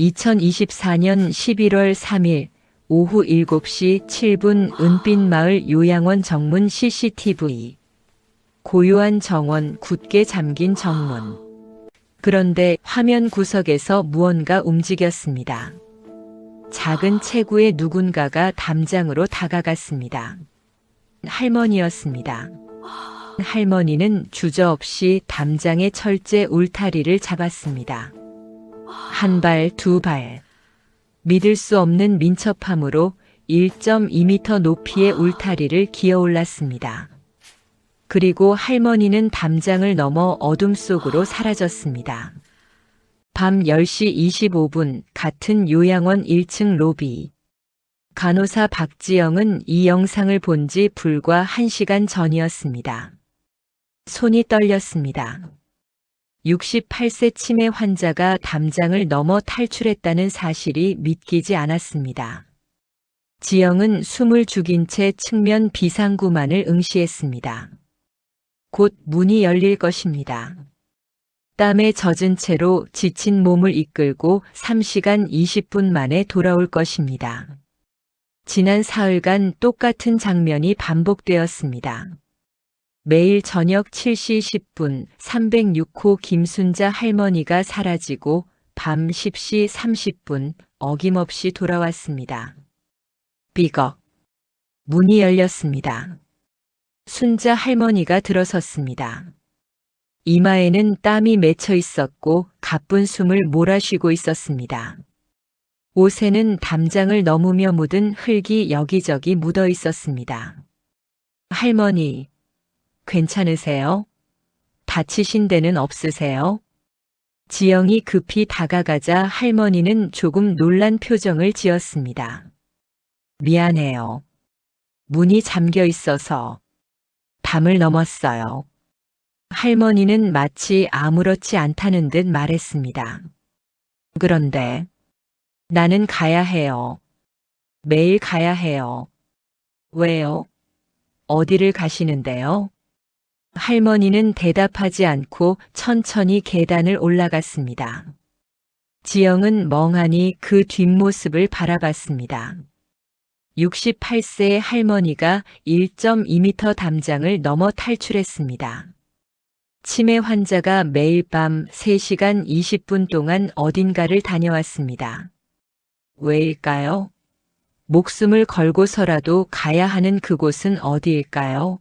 2024년 11월 3일 오후 7시 7분 은빛마을 요양원 정문 CCTV. 고요한 정원, 굳게 잠긴 정문. 그런데 화면 구석에서 무언가 움직였습니다. 작은 체구의 누군가가 담장으로 다가갔습니다. 할머니였습니다. 할머니는 주저없이 담장의 철제 울타리를 잡았습니다. 한 발, 두 발. 믿을 수 없는 민첩함으로 1.2m 높이의 울타리를 기어 올랐습니다. 그리고 할머니는 담장을 넘어 어둠 속으로 사라졌습니다. 밤 10시 25분 같은 요양원 1층 로비. 간호사 박지영은 이 영상을 본 지 불과 1시간 전이었습니다. 손이 떨렸습니다. 68세 치매 환자가 담장을 넘어 탈출했다는 사실이 믿기지 않았습니다. 지영은 숨을 죽인 채 측면 비상구만을 응시했습니다. 곧 문이 열릴 것입니다. 땀에 젖은 채로 지친 몸을 이끌고 3시간 20분 만에 돌아올 것입니다. 지난 사흘간 똑같은 장면이 반복되었습니다. 매일 저녁 7시 10분 306호 김순자 할머니가 사라지고 밤 10시 30분 어김없이 돌아왔습니다. 삐걱. 문이 열렸습니다. 순자 할머니가 들어섰습니다. 이마에는 땀이 맺혀 있었고 가쁜 숨을 몰아쉬고 있었습니다. 옷에는 담장을 넘으며 묻은 흙이 여기저기 묻어 있었습니다. 할머니, 괜찮으세요? 다치신 데는 없으세요? 지영이 급히 다가가자 할머니는 조금 놀란 표정을 지었습니다. 미안해요. 문이 잠겨 있어서 담을 넘었어요. 할머니는 마치 아무렇지 않다는 듯 말했습니다. 그런데 나는 가야 해요. 매일 가야 해요. 왜요? 어디를 가시는데요? 할머니는 대답하지 않고 천천히 계단을 올라갔습니다. 지영은 멍하니 그 뒷모습을 바라봤습니다. 68세의 할머니가 1.2m 담장을 넘어 탈출했습니다. 치매 환자가 매일 밤 3시간 20분 동안 어딘가를 다녀왔습니다. 왜일까요? 목숨을 걸고서라도 가야 하는 그곳은 어디일까요?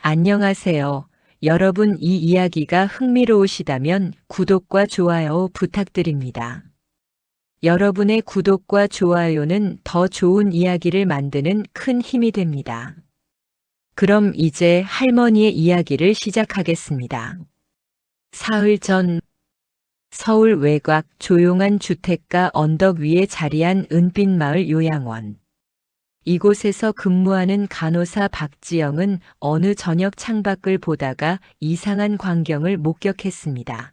안녕하세요. 여러분, 이 이야기가 흥미로우시다면 구독과 좋아요 부탁드립니다. 여러분의 구독과 좋아요는 더 좋은 이야기를 만드는 큰 힘이 됩니다. 그럼 이제 할머니의 이야기를 시작하겠습니다. 사흘 전 서울 외곽 조용한 주택가 언덕 위에 자리한 은빛마을 요양원. 이곳에서 근무하는 간호사 박지영은 어느 저녁 창밖을 보다가 이상한 광경을 목격했습니다.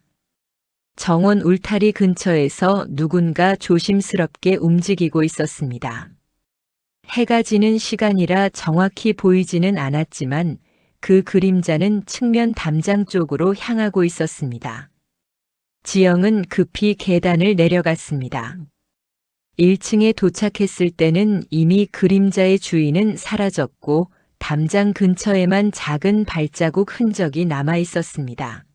정원 울타리 근처에서 누군가 조심스럽게 움직이고 있었습니다. 해가 지는 시간이라 정확히 보이지는 않았지만 그 그림자는 측면 담장 쪽으로 향하고 있었습니다. 지영은 급히 계단을 내려갔습니다. 1층에 도착했을 때는 이미 그림자의 주인은 사라졌고 담장 근처에만 작은 발자국 흔적이 남아 있었습니다.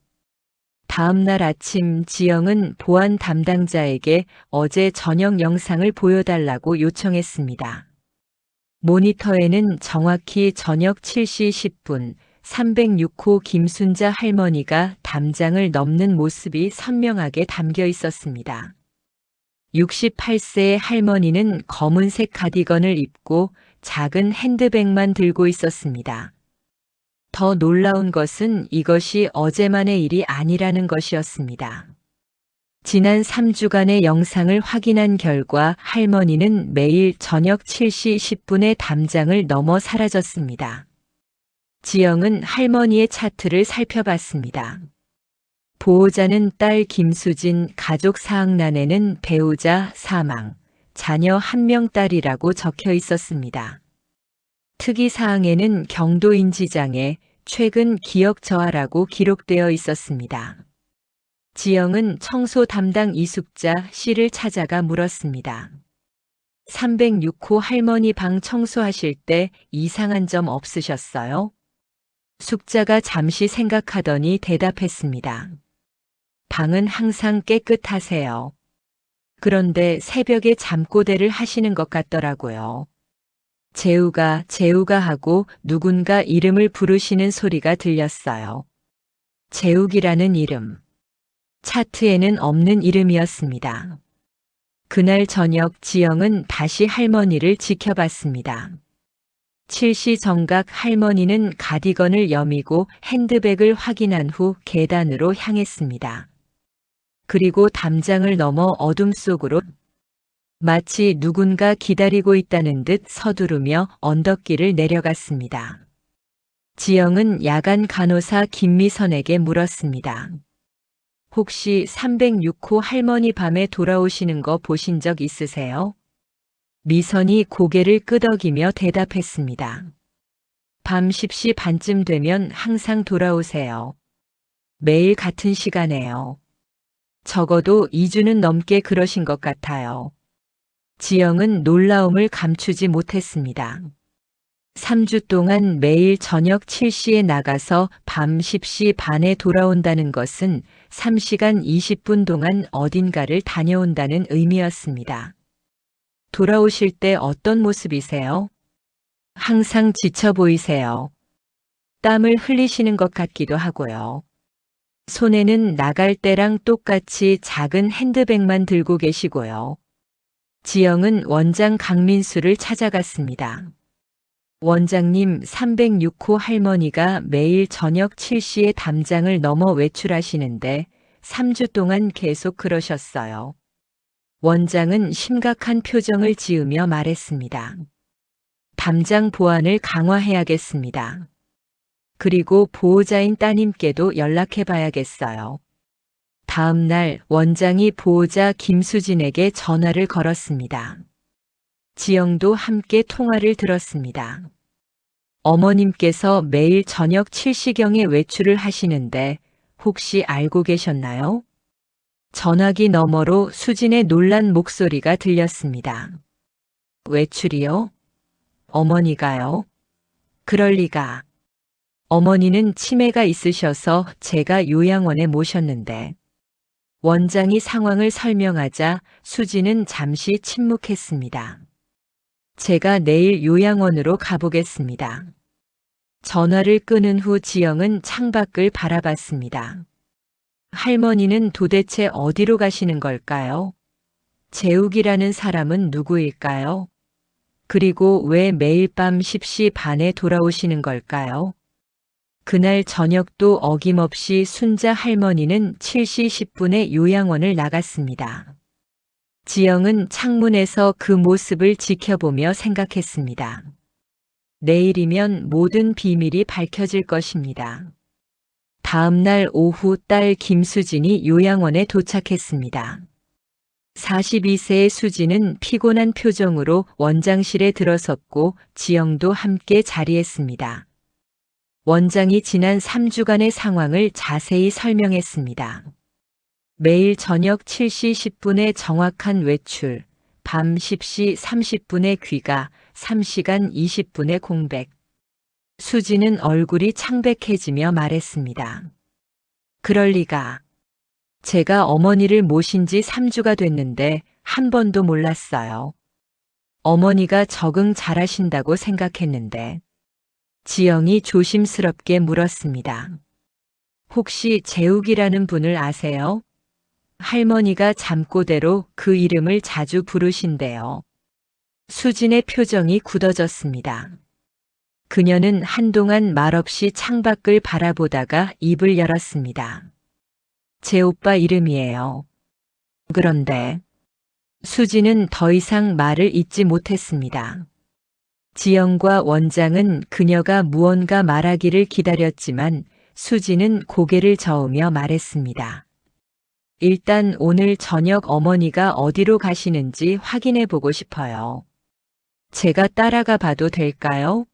다음 날 아침 지영은 보안 담당자에게 어제 저녁 영상을 보여달라고 요청했습니다. 모니터에는 정확히 저녁 7시 10분 306호 김순자 할머니가 담장을 넘는 모습이 선명하게 담겨 있었습니다. 68세의 할머니는 검은색 가디건을 입고 작은 핸드백만 들고 있었습니다. 더 놀라운 것은 이것이 어제만의 일이 아니라는 것이었습니다. 지난 3주간의 영상을 확인한 결과 할머니는 매일 저녁 7시 10분에 담장을 넘어 사라졌습니다. 지영은 할머니의 차트를 살펴봤습니다. 보호자는 딸 김수진, 가족 사항란에는 배우자 사망, 자녀 1명 딸이라고 적혀 있었습니다. 특이사항에는 경도인지장애, 최근 기억 저하라고 기록되어 있었습니다. 지영은 청소 담당 이숙자 씨를 찾아가 물었습니다. 306호 할머니 방 청소하실 때 이상한 점 없으셨어요? 숙자가 잠시 생각하더니 대답했습니다. 방은 항상 깨끗하세요. 그런데 새벽에 잠꼬대를 하시는 것 같더라고요. 재우가 하고 누군가 이름을 부르시는 소리가 들렸어요. 재욱이라는 이름. 차트에는 없는 이름이었습니다. 그날 저녁 지영은 다시 할머니를 지켜봤습니다. 7시 정각 할머니는 가디건을 여미고 핸드백을 확인한 후 계단으로 향했습니다. 그리고 담장을 넘어 어둠 속으로 마치 누군가 기다리고 있다는 듯 서두르며 언덕길을 내려갔습니다. 지영은 야간 간호사 김미선에게 물었습니다. 혹시 306호 할머니 밤에 돌아오시는 거 보신 적 있으세요? 미선이 고개를 끄덕이며 대답했습니다. 밤 10시 반쯤 되면 항상 돌아오세요. 매일 같은 시간에요. 적어도 2주는 넘게 그러신 것 같아요. 지영은 놀라움을 감추지 못했습니다. 3주 동안 매일 저녁 7시에 나가서 밤 10시 반에 돌아온다는 것은 3시간 20분 동안 어딘가를 다녀온다는 의미였습니다. 돌아오실 때 어떤 모습이세요? 항상 지쳐 보이세요. 땀을 흘리시는 것 같기도 하고요. 손에는 나갈 때랑 똑같이 작은 핸드백만 들고 계시고요. 지영은 원장 강민수를 찾아갔습니다. 원장님, 306호 할머니가 매일 저녁 7시에 담장을 넘어 외출하시는데 3주 동안 계속 그러셨어요. 원장은 심각한 표정을 지으며 말했습니다. 담장 보안을 강화해야겠습니다. 그리고 보호자인 따님께도 연락해 봐야겠어요. 다음 날 원장이 보호자 김수진에게 전화를 걸었습니다. 지영도 함께 통화를 들었습니다. 어머님께서 매일 저녁 7시경에 외출을 하시는데 혹시 알고 계셨나요? 전화기 너머로 수진의 놀란 목소리가 들렸습니다. 외출이요? 어머니가요? 그럴 리가. 어머니는 치매가 있으셔서 제가 요양원에 모셨는데 원장이 상황을 설명하자 수진은 잠시 침묵했습니다. 제가 내일 요양원으로 가보겠습니다. 전화를 끊은 후 지영은 창밖을 바라봤습니다. 할머니는 도대체 어디로 가시는 걸까요? 재욱이라는 사람은 누구일까요? 그리고 왜 매일 밤 10시 반에 돌아오시는 걸까요? 그날 저녁도 어김없이 순자 할머니는 7시 10분에 요양원을 나갔습니다. 지영은 창문에서 그 모습을 지켜보며 생각했습니다. 내일이면 모든 비밀이 밝혀질 것입니다. 다음 날 오후 딸 김수진이 요양원에 도착했습니다. 42세의 수진은 피곤한 표정으로 원장실에 들어섰고 지영도 함께 자리했습니다. 원장이 지난 3주간의 상황을 자세히 설명했습니다. 매일 저녁 7시 10분에 정확한 외출, 밤 10시 30분에 귀가, 3시간 20분의 공백. 수지는 얼굴이 창백해지며 말했습니다. 그럴 리가. 제가 어머니를 모신 지 3주가 됐는데 한 번도 몰랐어요. 어머니가 적응 잘하신다고 생각했는데. 지영이 조심스럽게 물었습니다. 혹시 재욱이라는 분을 아세요? 할머니가 잠꼬대로 그 이름을 자주 부르신대요. 수진의 표정이 굳어졌습니다. 그녀는 한동안 말없이 창밖을 바라보다가 입을 열었습니다. 제 오빠 이름이에요. 그런데 수진은 더 이상 말을 잇지 못했습니다. 지영과 원장은 그녀가 무언가 말하기를 기다렸지만 수진은 고개를 저으며 말했습니다. 일단 오늘 저녁 어머니가 어디로 가시는지 확인해 보고 싶어요. 제가 따라가 봐도 될까요?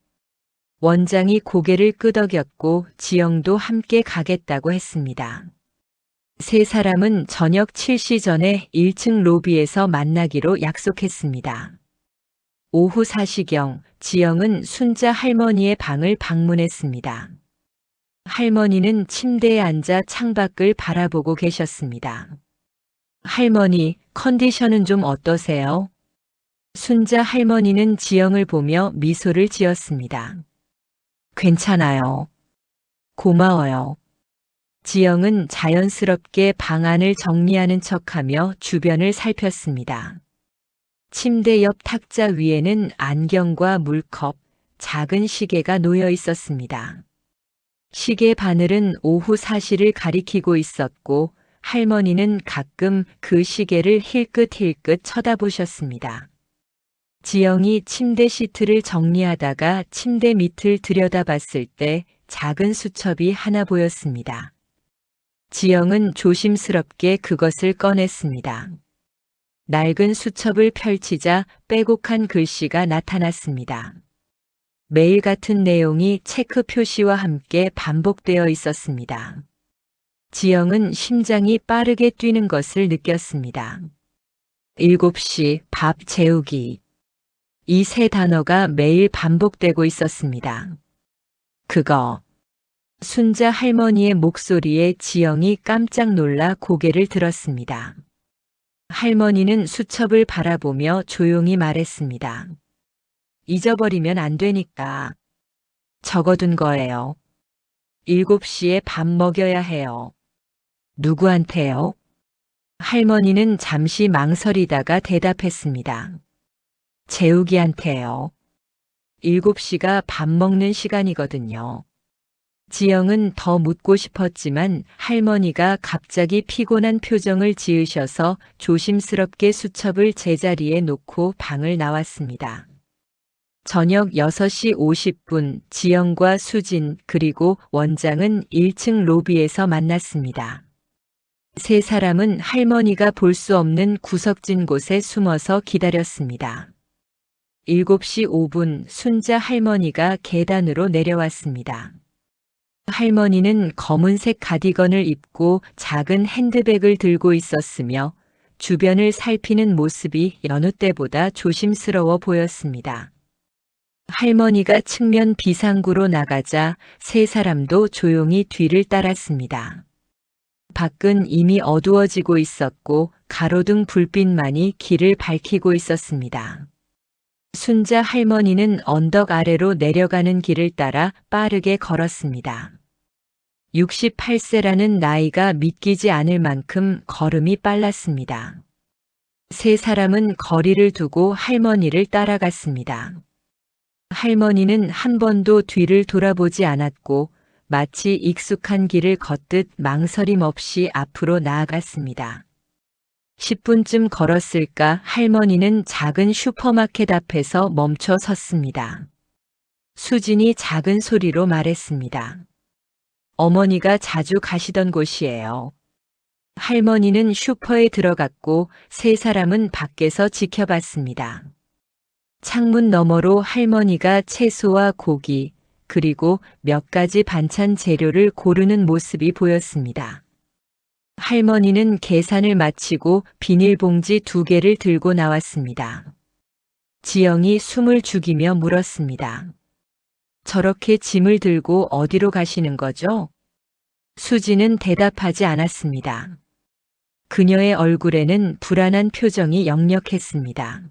원장이 고개를 끄덕였고 지영도 함께 가겠다고 했습니다. 세 사람은 저녁 7시 전에 1층 로비에서 만나기로 약속했습니다. 오후 4시경 지영은 순자 할머니의 방을 방문했습니다. 할머니는 침대에 앉아 창밖을 바라보고 계셨습니다. 할머니, 컨디션은 좀 어떠세요? 순자 할머니는 지영을 보며 미소를 지었습니다. 괜찮아요. 고마워요. 지영은 자연스럽게 방안을 정리하는 척하며 주변을 살폈습니다. 침대 옆 탁자 위에는 안경과 물컵, 작은 시계가 놓여 있었습니다. 시계 바늘은 오후 4시를 가리키고 있었고 할머니는 가끔 그 시계를 힐끗힐끗 쳐다보셨습니다. 지영이 침대 시트를 정리하다가 침대 밑을 들여다봤을 때 작은 수첩이 하나 보였습니다. 지영은 조심스럽게 그것을 꺼냈습니다. 낡은 수첩을 펼치자 빼곡한 글씨가 나타났습니다. 매일 같은 내용이 체크 표시와 함께 반복되어 있었습니다. 지영은 심장이 빠르게 뛰는 것을 느꼈습니다. 7시 밥 재우기. 이 세 단어가 매일 반복되고 있었습니다. 그거. 순자 할머니의 목소리에 지영이 깜짝 놀라 고개를 들었습니다. 할머니는 수첩을 바라보며 조용히 말했습니다. 잊어버리면 안 되니까. 적어둔 거예요. 7시에 밥 먹여야 해요. 누구한테요? 할머니는 잠시 망설이다가 대답했습니다. 재욱이한테요. 7시가 밥 먹는 시간이거든요. 지영은 더 묻고 싶었지만 할머니가 갑자기 피곤한 표정을 지으셔서 조심스럽게 수첩을 제자리에 놓고 방을 나왔습니다. 저녁 6시 50분 지영과 수진 그리고 원장은 1층 로비에서 만났습니다. 세 사람은 할머니가 볼 수 없는 구석진 곳에 숨어서 기다렸습니다. 7시 5분 순자 할머니가 계단으로 내려왔습니다. 할머니는 검은색 가디건을 입고 작은 핸드백을 들고 있었으며 주변을 살피는 모습이 여느 때보다 조심스러워 보였습니다. 할머니가 측면 비상구로 나가자 세 사람도 조용히 뒤를 따랐습니다. 밖은 이미 어두워지고 있었고 가로등 불빛만이 길을 밝히고 있었습니다. 순자 할머니는 언덕 아래로 내려가는 길을 따라 빠르게 걸었습니다. 68세라는 나이가 믿기지 않을 만큼 걸음이 빨랐습니다. 세 사람은 거리를 두고 할머니를 따라갔습니다. 할머니는 한 번도 뒤를 돌아보지 않았고 마치 익숙한 길을 걷듯 망설임 없이 앞으로 나아갔습니다. 10분쯤 걸었을까 할머니는 작은 슈퍼마켓 앞에서 멈춰 섰습니다. 수진이 작은 소리로 말했습니다. 어머니가 자주 가시던 곳이에요. 할머니는 슈퍼에 들어갔고 세 사람은 밖에서 지켜봤습니다. 창문 너머로 할머니가 채소와 고기, 그리고 몇 가지 반찬 재료를 고르는 모습이 보였습니다. 할머니는 계산을 마치고 비닐봉지 2개를 들고 나왔습니다. 지영이 숨을 죽이며 물었습니다. 저렇게 짐을 들고 어디로 가시는 거죠? 수지는 대답하지 않았습니다. 그녀의 얼굴에는 불안한 표정이 역력했습니다.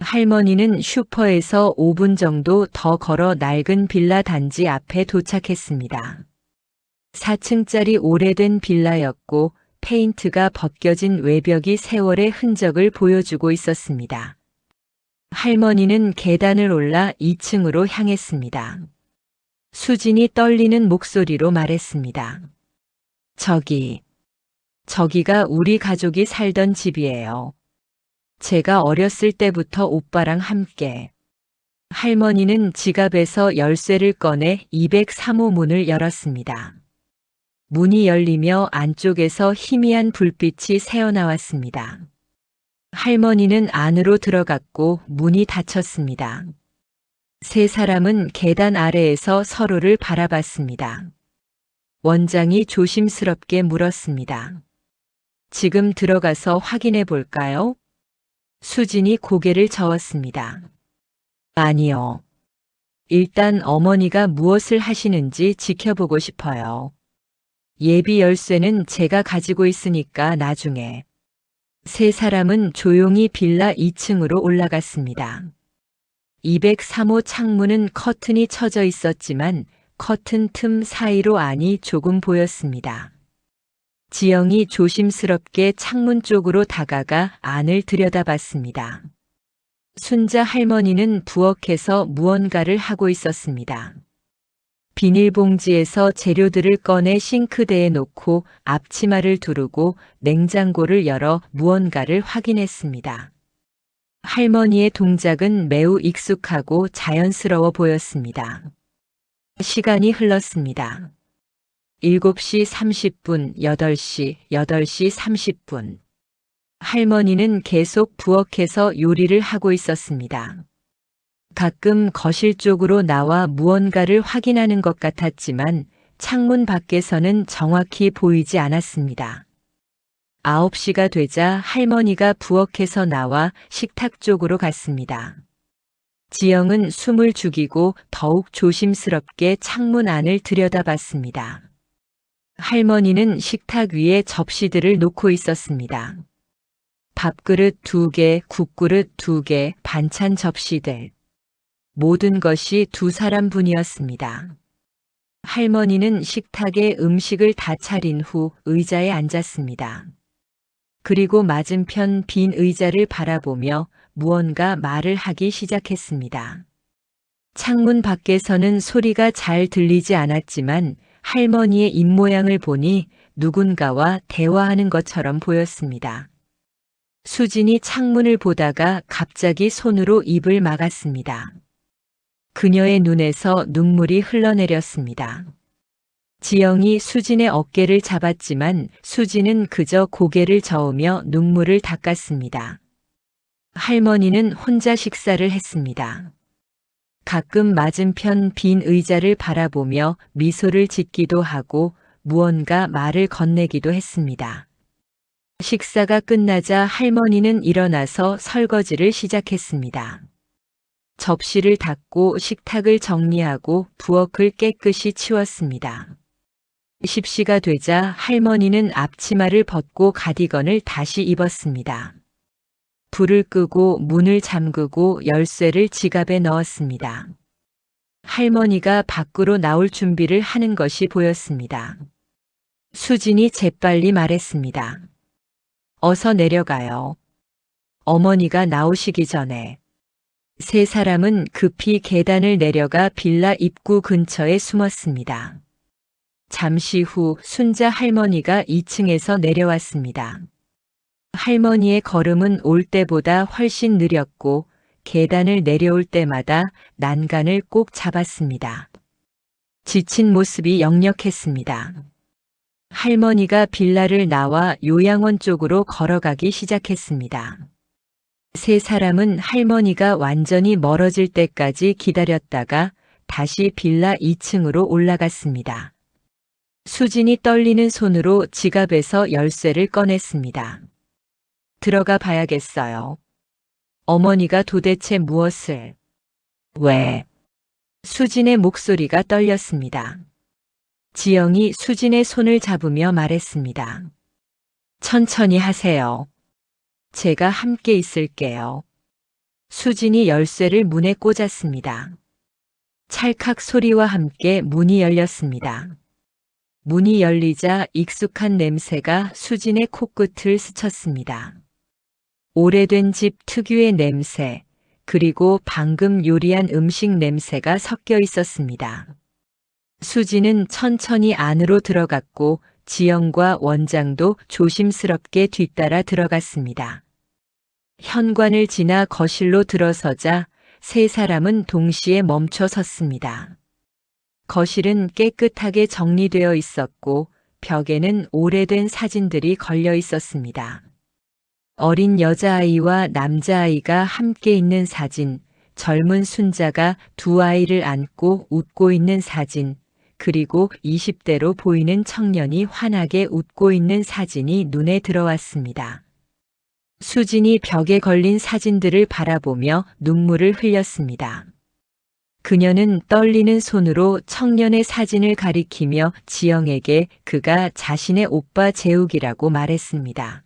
할머니는 슈퍼에서 5분 정도 더 걸어 낡은 빌라 단지 앞에 도착했습니다. 4층짜리 오래된 빌라였고 페인트가 벗겨진 외벽이 세월의 흔적을 보여주고 있었습니다. 할머니는 계단을 올라 2층으로 향했습니다. 수진이 떨리는 목소리로 말했습니다. 저기가 우리 가족이 살던 집이에요. 제가 어렸을 때부터 오빠랑 함께. 할머니는 지갑에서 열쇠를 꺼내 203호 문을 열었습니다. 문이 열리며 안쪽에서 희미한 불빛이 새어나왔습니다. 할머니는 안으로 들어갔고 문이 닫혔습니다. 세 사람은 계단 아래에서 서로를 바라봤습니다. 원장이 조심스럽게 물었습니다. 지금 들어가서 확인해 볼까요? 수진이 고개를 저었습니다. 아니요. 일단 어머니가 무엇을 하시는지 지켜보고 싶어요. 예비 열쇠는 제가 가지고 있으니까 나중에. 세 사람은 조용히 빌라 2층으로 올라갔습니다. 203호 창문은 커튼이 쳐져 있었지만 커튼 틈 사이로 안이 조금 보였습니다. 지영이 조심스럽게 창문 쪽으로 다가가 안을 들여다봤습니다. 순자 할머니는 부엌에서 무언가를 하고 있었습니다. 비닐봉지에서 재료들을 꺼내 싱크대에 놓고 앞치마를 두르고 냉장고를 열어 무언가를 확인했습니다. 할머니의 동작은 매우 익숙하고 자연스러워 보였습니다. 시간이 흘렀습니다. 7시 30분, 8시, 8시 30분. 할머니는 계속 부엌에서 요리를 하고 있었습니다. 가끔 거실 쪽으로 나와 무언가를 확인하는 것 같았지만 창문 밖에서는 정확히 보이지 않았습니다. 9시가 되자 할머니가 부엌에서 나와 식탁 쪽으로 갔습니다. 지영은 숨을 죽이고 더욱 조심스럽게 창문 안을 들여다봤습니다. 할머니는 식탁 위에 접시들을 놓고 있었습니다. 밥그릇 2개, 국그릇 2개, 반찬 접시들. 모든 것이 두 사람분이었습니다. 할머니는 식탁에 음식을 다 차린 후 의자에 앉았습니다. 그리고 맞은편 빈 의자를 바라보며 무언가 말을 하기 시작했습니다. 창문 밖에서는 소리가 잘 들리지 않았지만 할머니의 입모양을 보니 누군가와 대화하는 것처럼 보였습니다. 수진이 창문을 보다가 갑자기 손으로 입을 막았습니다. 그녀의 눈에서 눈물이 흘러내렸습니다. 지영이 수진의 어깨를 잡았지만 수진은 그저 고개를 저으며 눈물을 닦았습니다. 할머니는 혼자 식사를 했습니다. 가끔 맞은편 빈 의자를 바라보며 미소를 짓기도 하고 무언가 말을 건네기도 했습니다. 식사가 끝나자 할머니는 일어나서 설거지를 시작했습니다. 접시를 닦고 식탁을 정리하고 부엌을 깨끗이 치웠습니다. 10시가 되자 할머니는 앞치마를 벗고 가디건을 다시 입었습니다. 불을 끄고 문을 잠그고 열쇠를 지갑에 넣었습니다. 할머니가 밖으로 나올 준비를 하는 것이 보였습니다. 수진이 재빨리 말했습니다. 어서 내려가요. 어머니가 나오시기 전에. 세 사람은 급히 계단을 내려가 빌라 입구 근처에 숨었습니다. 잠시 후 순자 할머니가 2층에서 내려왔습니다. 할머니의 걸음은 올 때보다 훨씬 느렸고 계단을 내려올 때마다 난간을 꼭 잡았습니다. 지친 모습이 역력했습니다. 할머니가 빌라를 나와 요양원 쪽으로 걸어가기 시작했습니다. 세 사람은 할머니가 완전히 멀어질 때까지 기다렸다가 다시 빌라 2층으로 올라갔습니다. 수진이 떨리는 손으로 지갑에서 열쇠를 꺼냈습니다. 들어가 봐야겠어요. 어머니가 도대체 무엇을... 왜? 수진의 목소리가 떨렸습니다. 지영이 수진의 손을 잡으며 말했습니다. 천천히 하세요. 제가 함께 있을게요. 수진이 열쇠를 문에 꽂았습니다. 찰칵 소리와 함께 문이 열렸습니다. 문이 열리자 익숙한 냄새가 수진의 코끝을 스쳤습니다. 오래된 집 특유의 냄새, 그리고 방금 요리한 음식 냄새가 섞여 있었습니다. 수진은 천천히 안으로 들어갔고 지영과 원장도 조심스럽게 뒤따라 들어갔습니다. 현관을 지나 거실로 들어서자 세 사람은 동시에 멈춰 섰습니다. 거실은 깨끗하게 정리되어 있었고 벽에는 오래된 사진들이 걸려 있었습니다. 어린 여자아이와 남자아이가 함께 있는 사진, 젊은 순자가 두 아이를 안고 웃고 있는 사진, 그리고 20대로 보이는 청년이 환하게 웃고 있는 사진이 눈에 들어왔습니다. 수진이 벽에 걸린 사진들을 바라보며 눈물을 흘렸습니다. 그녀는 떨리는 손으로 청년의 사진을 가리키며 지영에게 그가 자신의 오빠 재욱이라고 말했습니다.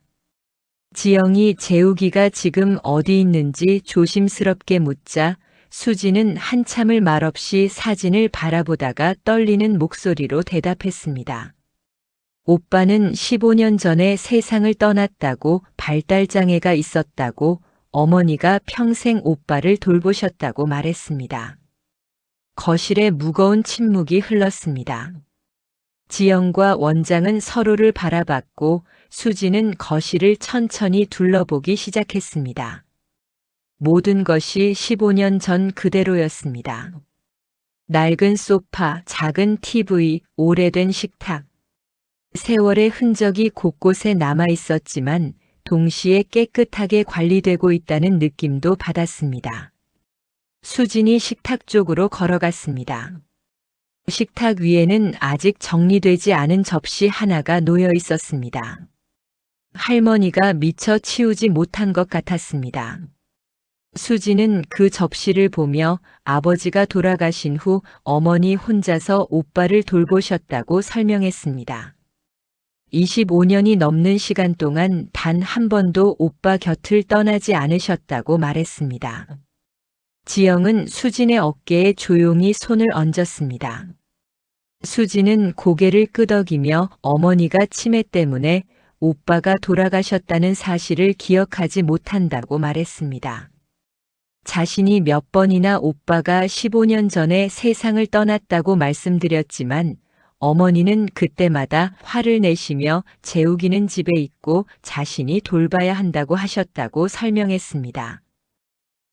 지영이 재욱이가 지금 어디 있는지 조심스럽게 묻자 수진은 한참을 말없이 사진을 바라보다가 떨리는 목소리로 대답했습니다. 오빠는 15년 전에 세상을 떠났다고, 발달장애가 있었다고, 어머니가 평생 오빠를 돌보셨다고 말했습니다. 거실에 무거운 침묵이 흘렀습니다. 지영과 원장은 서로를 바라봤고 수진은 거실을 천천히 둘러보기 시작했습니다. 모든 것이 15년 전 그대로였습니다. 낡은 소파, 작은 TV, 오래된 식탁. 세월의 흔적이 곳곳에 남아 있었지만 동시에 깨끗하게 관리되고 있다는 느낌도 받았습니다. 수진이 식탁 쪽으로 걸어갔습니다. 식탁 위에는 아직 정리되지 않은 접시 하나가 놓여 있었습니다. 할머니가 미처 치우지 못한 것 같았습니다. 수진은 그 접시를 보며 아버지가 돌아가신 후 어머니 혼자서 오빠를 돌보셨다고 설명했습니다. 25년이 넘는 시간 동안 단 한 번도 오빠 곁을 떠나지 않으셨다고 말했습니다. 지영은 수진의 어깨에 조용히 손을 얹었습니다. 수진은 고개를 끄덕이며 어머니가 치매 때문에 오빠가 돌아가셨다는 사실을 기억하지 못한다고 말했습니다. 자신이 몇 번이나 오빠가 15년 전에 세상을 떠났다고 말씀드렸지만 어머니는 그때마다 화를 내시며 재욱이는 집에 있고 자신이 돌봐야 한다고 하셨다고 설명했습니다.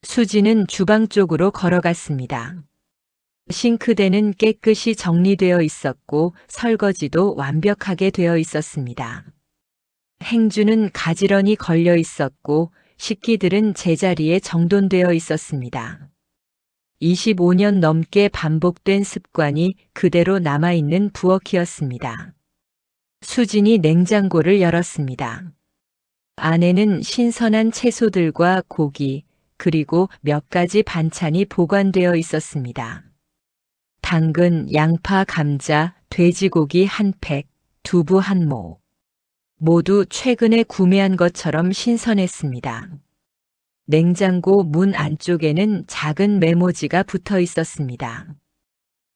수진은 주방 쪽으로 걸어갔습니다. 싱크대는 깨끗이 정리되어 있었고 설거지도 완벽하게 되어 있었습니다. 행주는 가지런히 걸려 있었고 식기들은 제자리에 정돈되어 있었습니다. 25년 넘게 반복된 습관이 그대로 남아있는 부엌이었습니다. 수진이 냉장고를 열었습니다. 안에는 신선한 채소들과 고기, 그리고 몇 가지 반찬이 보관되어 있었습니다. 당근, 양파, 감자, 돼지고기 한 팩, 두부 한 모. 모두 최근에 구매한 것처럼 신선했습니다. 냉장고 문 안쪽에는 작은 메모지가 붙어 있었습니다.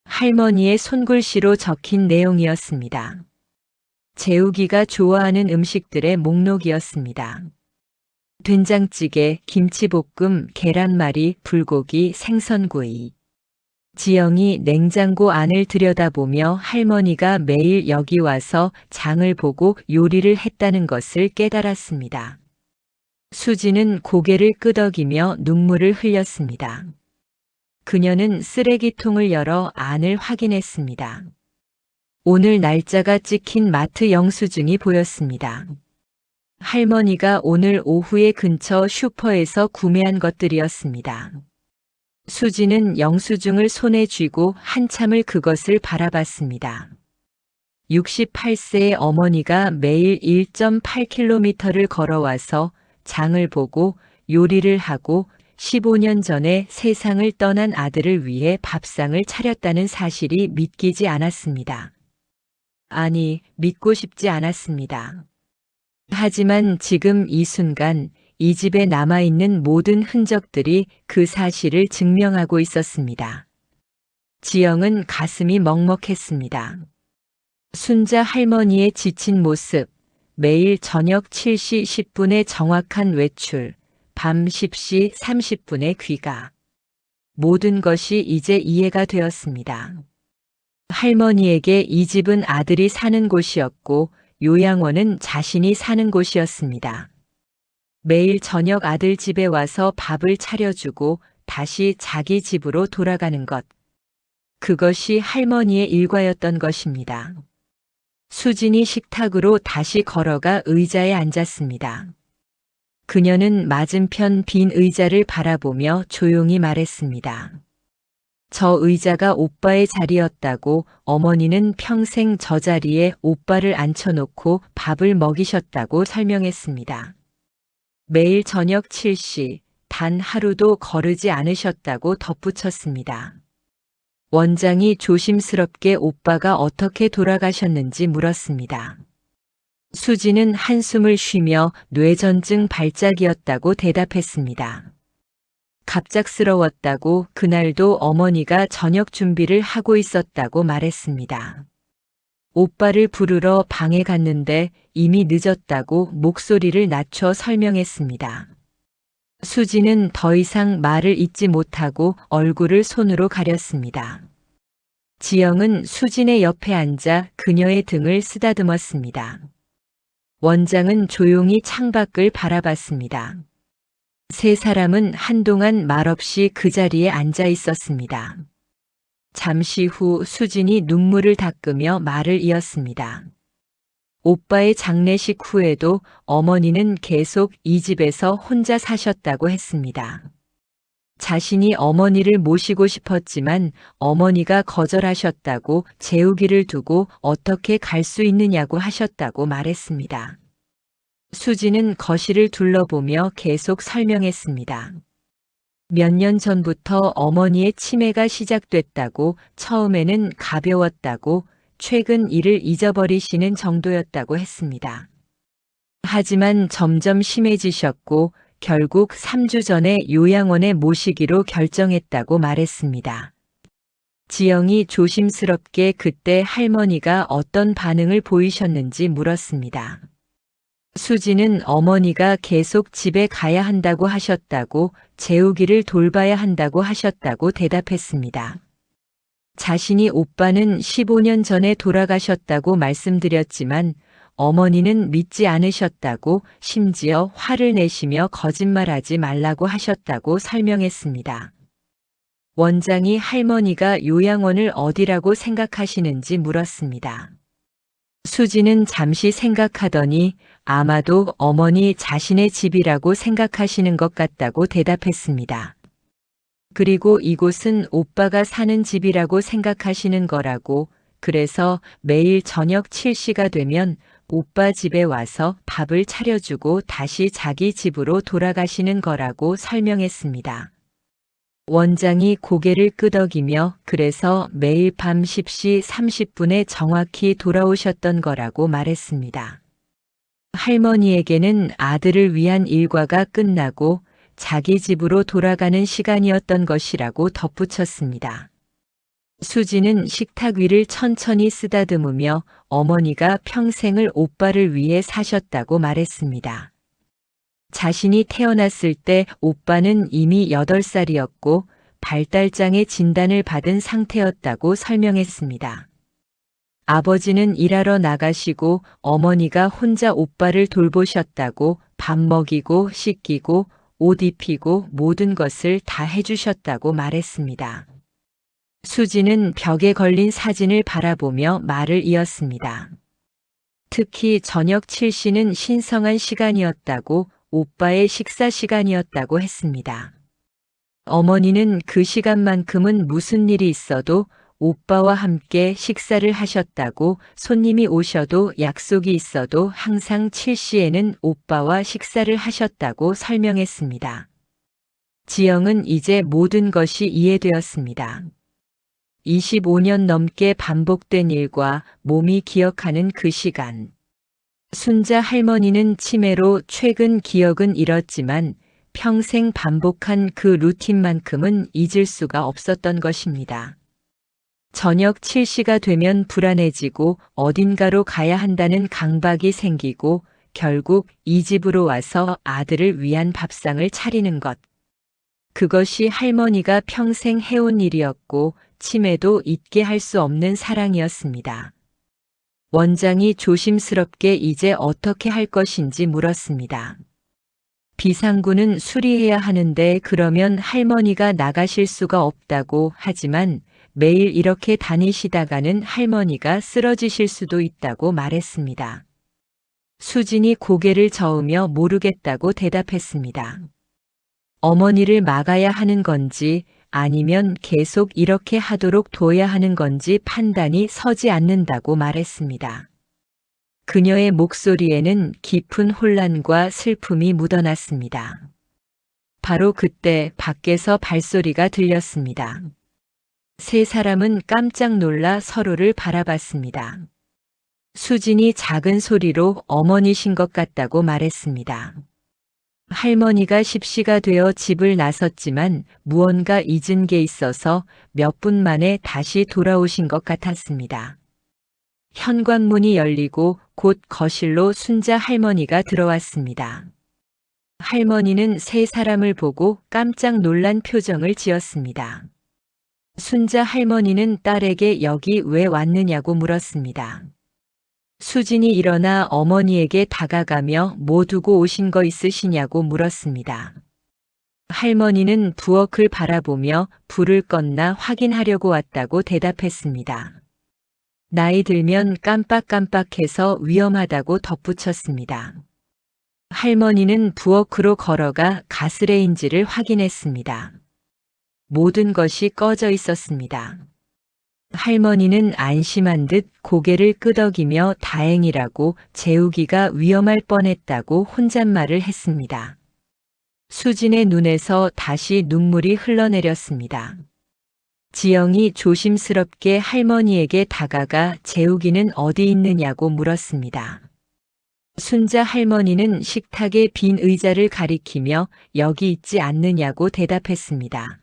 할머니의 손글씨로 적힌 내용이었습니다. 재욱이가 좋아하는 음식들의 목록이었습니다. 된장찌개, 김치볶음, 계란말이, 불고기, 생선구이. 지영이 냉장고 안을 들여다보며 할머니가 매일 여기 와서 장을 보고 요리를 했다는 것을 깨달았습니다. 수지는 고개를 끄덕이며 눈물을 흘렸습니다. 그녀는 쓰레기통을 열어 안을 확인했습니다. 오늘 날짜가 찍힌 마트 영수증이 보였습니다. 할머니가 오늘 오후에 근처 슈퍼에서 구매한 것들이었습니다. 수지는 영수증을 손에 쥐고 한참을 그것을 바라봤습니다. 68세의 어머니가 매일 1.8km를 걸어와서 장을 보고 요리를 하고 15년 전에 세상을 떠난 아들을 위해 밥상을 차렸다는 사실이 믿기지 않았습니다. 아니, 믿고 싶지 않았습니다. 하지만 지금 이 순간 이 집에 남아있는 모든 흔적들이 그 사실을 증명하고 있었습니다. 지영은 가슴이 먹먹했습니다. 순자 할머니의 지친 모습, 매일 저녁 7시 10분의 정확한 외출, 밤 10시 30분의 귀가. 모든 것이 이제 이해가 되었습니다. 할머니에게 이 집은 아들이 사는 곳이었고 요양원은 자신이 사는 곳이었습니다. 매일 저녁 아들 집에 와서 밥을 차려주고 다시 자기 집으로 돌아가는 것. 그것이 할머니의 일과였던 것입니다. 수진이 식탁으로 다시 걸어가 의자에 앉았습니다. 그녀는 맞은편 빈 의자를 바라보며 조용히 말했습니다. 저 의자가 오빠의 자리였다고 어머니는 평생 저 자리에 오빠를 앉혀놓고 밥을 먹이셨다고 설명했습니다. 매일 저녁 7시 단 하루도 거르지 않으셨다고 덧붙였습니다. 원장이 조심스럽게 오빠가 어떻게 돌아가셨는지 물었습니다. 수지는 한숨을 쉬며 뇌전증 발작이었다고 대답했습니다. 갑작스러웠다고 그날도 어머니가 저녁 준비를 하고 있었다고 말했습니다. 오빠를 부르러 방에 갔는데 이미 늦었다고 목소리를 낮춰 설명했습니다. 수지는 더 이상 말을 잇지 못하고 얼굴을 손으로 가렸습니다. 지영은 수진의 옆에 앉아 그녀의 등을 쓰다듬었습니다. 원장은 조용히 창밖을 바라봤습니다. 세 사람은 한동안 말없이 그 자리에 앉아 있었습니다. 잠시 후 수진이 눈물을 닦으며 말을 이었습니다. 오빠의 장례식 후에도 어머니는 계속 이 집에서 혼자 사셨다고 했습니다. 자신이 어머니를 모시고 싶었지만 어머니가 거절하셨다고 재우기를 두고 어떻게 갈 수 있느냐고 하셨다고 말했습니다. 수지는 거실을 둘러보며 계속 설명했습니다. 몇 년 전부터 어머니의 치매가 시작됐다고, 처음에는 가벼웠다고, 최근 일을 잊어버리시는 정도였다고 했습니다. 하지만 점점 심해지셨고 결국 3주 전에 요양원에 모시기로 결정했다고 말했습니다. 지영이 조심스럽게 그때 할머니가 어떤 반응을 보이셨는지 물었습니다. 수지는 어머니가 계속 집에 가야 한다고 하셨다고, 재우기를 돌봐야 한다고 하셨다고 대답했습니다. 자신이 오빠는 15년 전에 돌아가셨다고 말씀드렸지만 어머니는 믿지 않으셨다고, 심지어 화를 내시며 거짓말하지 말라고 하셨다고 설명했습니다. 원장이 할머니가 요양원을 어디라고 생각하시는지 물었습니다. 수지는 잠시 생각하더니 아마도 어머니 자신의 집이라고 생각하시는 것 같다고 대답했습니다. 그리고 이곳은 오빠가 사는 집이라고 생각하시는 거라고, 그래서 매일 저녁 7시가 되면 오빠 집에 와서 밥을 차려주고 다시 자기 집으로 돌아가시는 거라고 설명했습니다. 원장이 고개를 끄덕이며 그래서 매일 밤 10시 30분에 정확히 돌아오셨던 거라고 말했습니다. 할머니에게는 아들을 위한 일과가 끝나고 자기 집으로 돌아가는 시간이었던 것이라고 덧붙였습니다. 수지는 식탁 위를 천천히 쓰다듬으며 어머니가 평생을 오빠를 위해 사셨다고 말했습니다. 자신이 태어났을 때 오빠는 이미 8살이었고 발달장애 진단을 받은 상태였다고 설명했습니다. 아버지는 일하러 나가시고 어머니가 혼자 오빠를 돌보셨다고, 밥 먹이고 씻기고 옷 입히고 모든 것을 다 해주셨다고 말했습니다. 수지는 벽에 걸린 사진을 바라보며 말을 이었습니다. 특히 저녁 7시는 신성한 시간이었다고, 오빠의 식사 시간이었다고 했습니다. 어머니는 그 시간만큼은 무슨 일이 있어도 오빠와 함께 식사를 하셨다고, 손님이 오셔도 약속이 있어도 항상 7시에는 오빠와 식사를 하셨다고 설명했습니다. 지영은 이제 모든 것이 이해되었습니다. 25년 넘게 반복된 일과 몸이 기억하는 그 시간. 순자 할머니는 치매로 최근 기억은 잃었지만 평생 반복한 그 루틴만큼은 잊을 수가 없었던 것입니다. 저녁 7시가 되면 불안해지고 어딘가로 가야 한다는 강박이 생기고 결국 이 집으로 와서 아들을 위한 밥상을 차리는 것. 그것이 할머니가 평생 해온 일이었고 치매도 잊게 할 수 없는 사랑이었습니다. 원장이 조심스럽게 이제 어떻게 할 것인지 물었습니다. 비상구는 수리해야 하는데 그러면 할머니가 나가실 수가 없다고, 하지만 매일 이렇게 다니시다가는 할머니가 쓰러지실 수도 있다고 말했습니다. 수진이 고개를 저으며 모르겠다고 대답했습니다. 어머니를 막아야 하는 건지 아니면 계속 이렇게 하도록 둬야 하는 건지 판단이 서지 않는다고 말했습니다. 그녀의 목소리에는 깊은 혼란과 슬픔이 묻어났습니다. 바로 그때 밖에서 발소리가 들렸습니다. 세 사람은 깜짝 놀라 서로를 바라봤습니다. 수진이 작은 소리로 어머니신 것 같다고 말했습니다. 할머니가 십시가 되어 집을 나섰지만 무언가 잊은 게 있어서 몇 분 만에 다시 돌아오신 것 같았습니다. 현관문이 열리고 곧 거실로 순자 할머니가 들어왔습니다. 할머니는 세 사람을 보고 깜짝 놀란 표정을 지었습니다. 순자 할머니는 딸에게 여기 왜 왔느냐고 물었습니다. 수진이 일어나 어머니에게 다가가며 뭐 두고 오신 거 있으시냐고 물었습니다. 할머니는 부엌을 바라보며 불을 껐나 확인하려고 왔다고 대답했습니다. 나이 들면 깜빡깜빡해서 위험하다고 덧붙였습니다. 할머니는 부엌으로 걸어가 가스레인지를 확인했습니다. 모든 것이 꺼져 있었습니다. 할머니는 안심한 듯 고개를 끄덕이며 다행이라고 재우기가 위험할 뻔했다고 혼잣말을 했습니다. 수진의 눈에서 다시 눈물이 흘러내렸습니다. 지영이 조심스럽게 할머니에게 다가가 재우기는 어디 있느냐고 물었습니다. 순자 할머니는 식탁의 빈 의자를 가리키며 여기 있지 않느냐고 대답했습니다.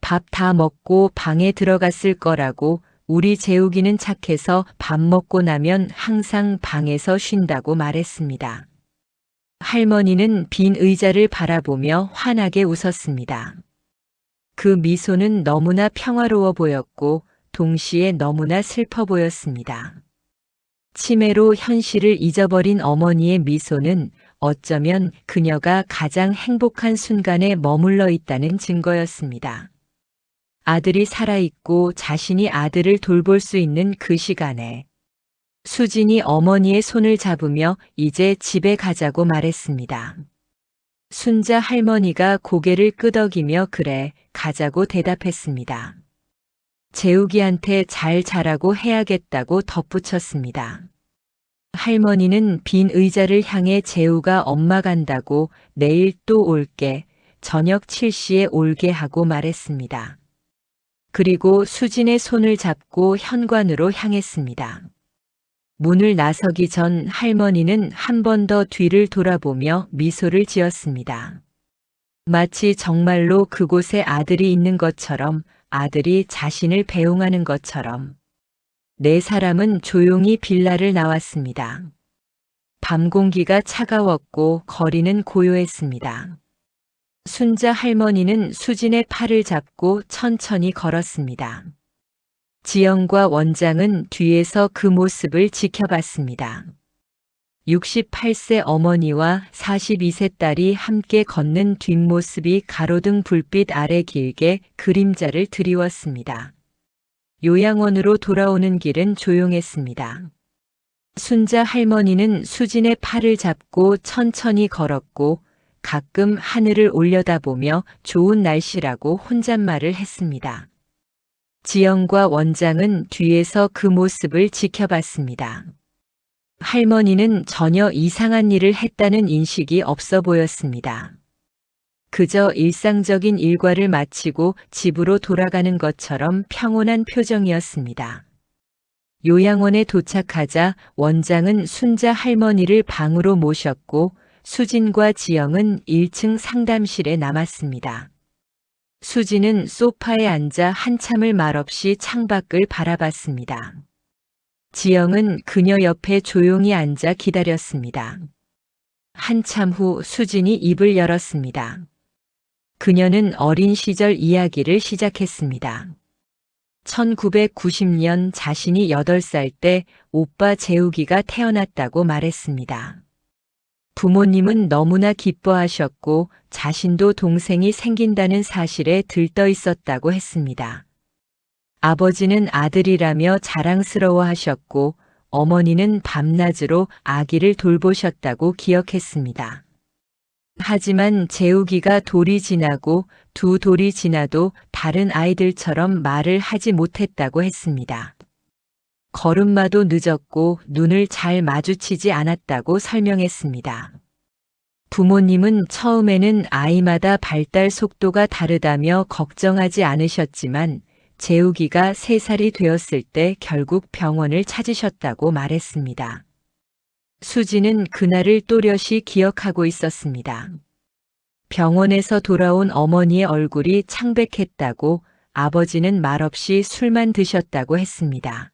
밥 다 먹고 방에 들어갔을 거라고 우리 재욱이는 착해서 밥 먹고 나면 항상 방에서 쉰다고 말했습니다. 할머니는 빈 의자를 바라보며 환하게 웃었습니다. 그 미소는 너무나 평화로워 보였고 동시에 너무나 슬퍼 보였습니다. 치매로 현실을 잊어버린 어머니의 미소는 어쩌면 그녀가 가장 행복한 순간에 머물러 있다는 증거였습니다. 아들이 살아있고 자신이 아들을 돌볼 수 있는 그 시간에 수진이 어머니의 손을 잡으며 이제 집에 가자고 말했습니다. 순자 할머니가 고개를 끄덕이며 그래, 가자고 대답했습니다. 재욱이한테 잘 자라고 해야겠다고 덧붙였습니다. 할머니는 빈 의자를 향해 재우가 엄마 간다고 내일 또 올게, 저녁 7시에 올게 하고 말했습니다. 그리고 수진의 손을 잡고 현관으로 향했습니다. 문을 나서기 전 할머니는 한 번 더 뒤를 돌아보며 미소를 지었습니다. 마치 정말로 그곳에 아들이 있는 것처럼, 아들이 자신을 배웅하는 것처럼. 네 사람은 조용히 빌라를 나왔습니다. 밤 공기가 차가웠고 거리는 고요했습니다. 순자 할머니는 수진의 팔을 잡고 천천히 걸었습니다. 지영과 원장은 뒤에서 그 모습을 지켜봤습니다. 68세 어머니와 42세 딸이 함께 걷는 뒷모습이 가로등 불빛 아래 길게 그림자를 드리웠습니다. 요양원으로 돌아오는 길은 조용했습니다. 순자 할머니는 수진의 팔을 잡고 천천히 걸었고 가끔 하늘을 올려다보며 좋은 날씨라고 혼잣말을 했습니다. 지영과 원장은 뒤에서 그 모습을 지켜봤습니다. 할머니는 전혀 이상한 일을 했다는 인식이 없어 보였습니다. 그저 일상적인 일과를 마치고 집으로 돌아가는 것처럼 평온한 표정이었습니다. 요양원에 도착하자 원장은 순자 할머니를 방으로 모셨고 수진과 지영은 1층 상담실에 남았습니다. 수진은 소파에 앉아 한참을 말없이 창밖을 바라봤습니다. 지영은 그녀 옆에 조용히 앉아 기다렸습니다. 한참 후 수진이 입을 열었습니다. 그녀는 어린 시절 이야기를 시작했습니다. 1990년 자신이 8살 때 오빠 재욱이가 태어났다고 말했습니다. 부모님은 너무나 기뻐하셨고 자신도 동생이 생긴다는 사실에 들떠 있었다고 했습니다. 아버지는 아들이라며 자랑스러워하셨고 어머니는 밤낮으로 아기를 돌보셨다고 기억했습니다. 하지만 재욱이가 돌이 지나고 두 돌이 지나도 다른 아이들처럼 말을 하지 못했다고 했습니다. 걸음마도 늦었고 눈을 잘 마주치지 않았다고 설명했습니다. 부모님은 처음에는 아이마다 발달 속도가 다르다며 걱정하지 않으셨지만 재욱이가 3살이 되었을 때 결국 병원을 찾으셨다고 말했습니다. 수지는 그날을 또렷이 기억하고 있었습니다. 병원에서 돌아온 어머니의 얼굴이 창백했다고, 아버지는 말없이 술만 드셨다고 했습니다.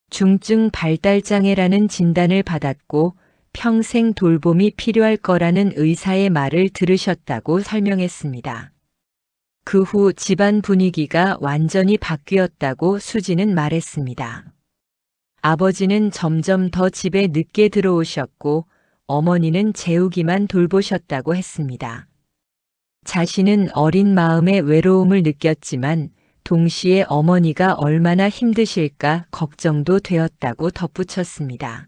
중증 발달장애라는 진단을 받았고 평생 돌봄이 필요할 거라는 의사의 말을 들으셨다고 설명했습니다. 그 후 집안 분위기가 완전히 바뀌었다고 수지는 말했습니다. 아버지는 점점 더 집에 늦게 들어오셨고 어머니는 재욱이만 돌보셨다고 했습니다. 자신은 어린 마음에 외로움을 느꼈지만 동시에 어머니가 얼마나 힘드실까 걱정도 되었다고 덧붙였습니다.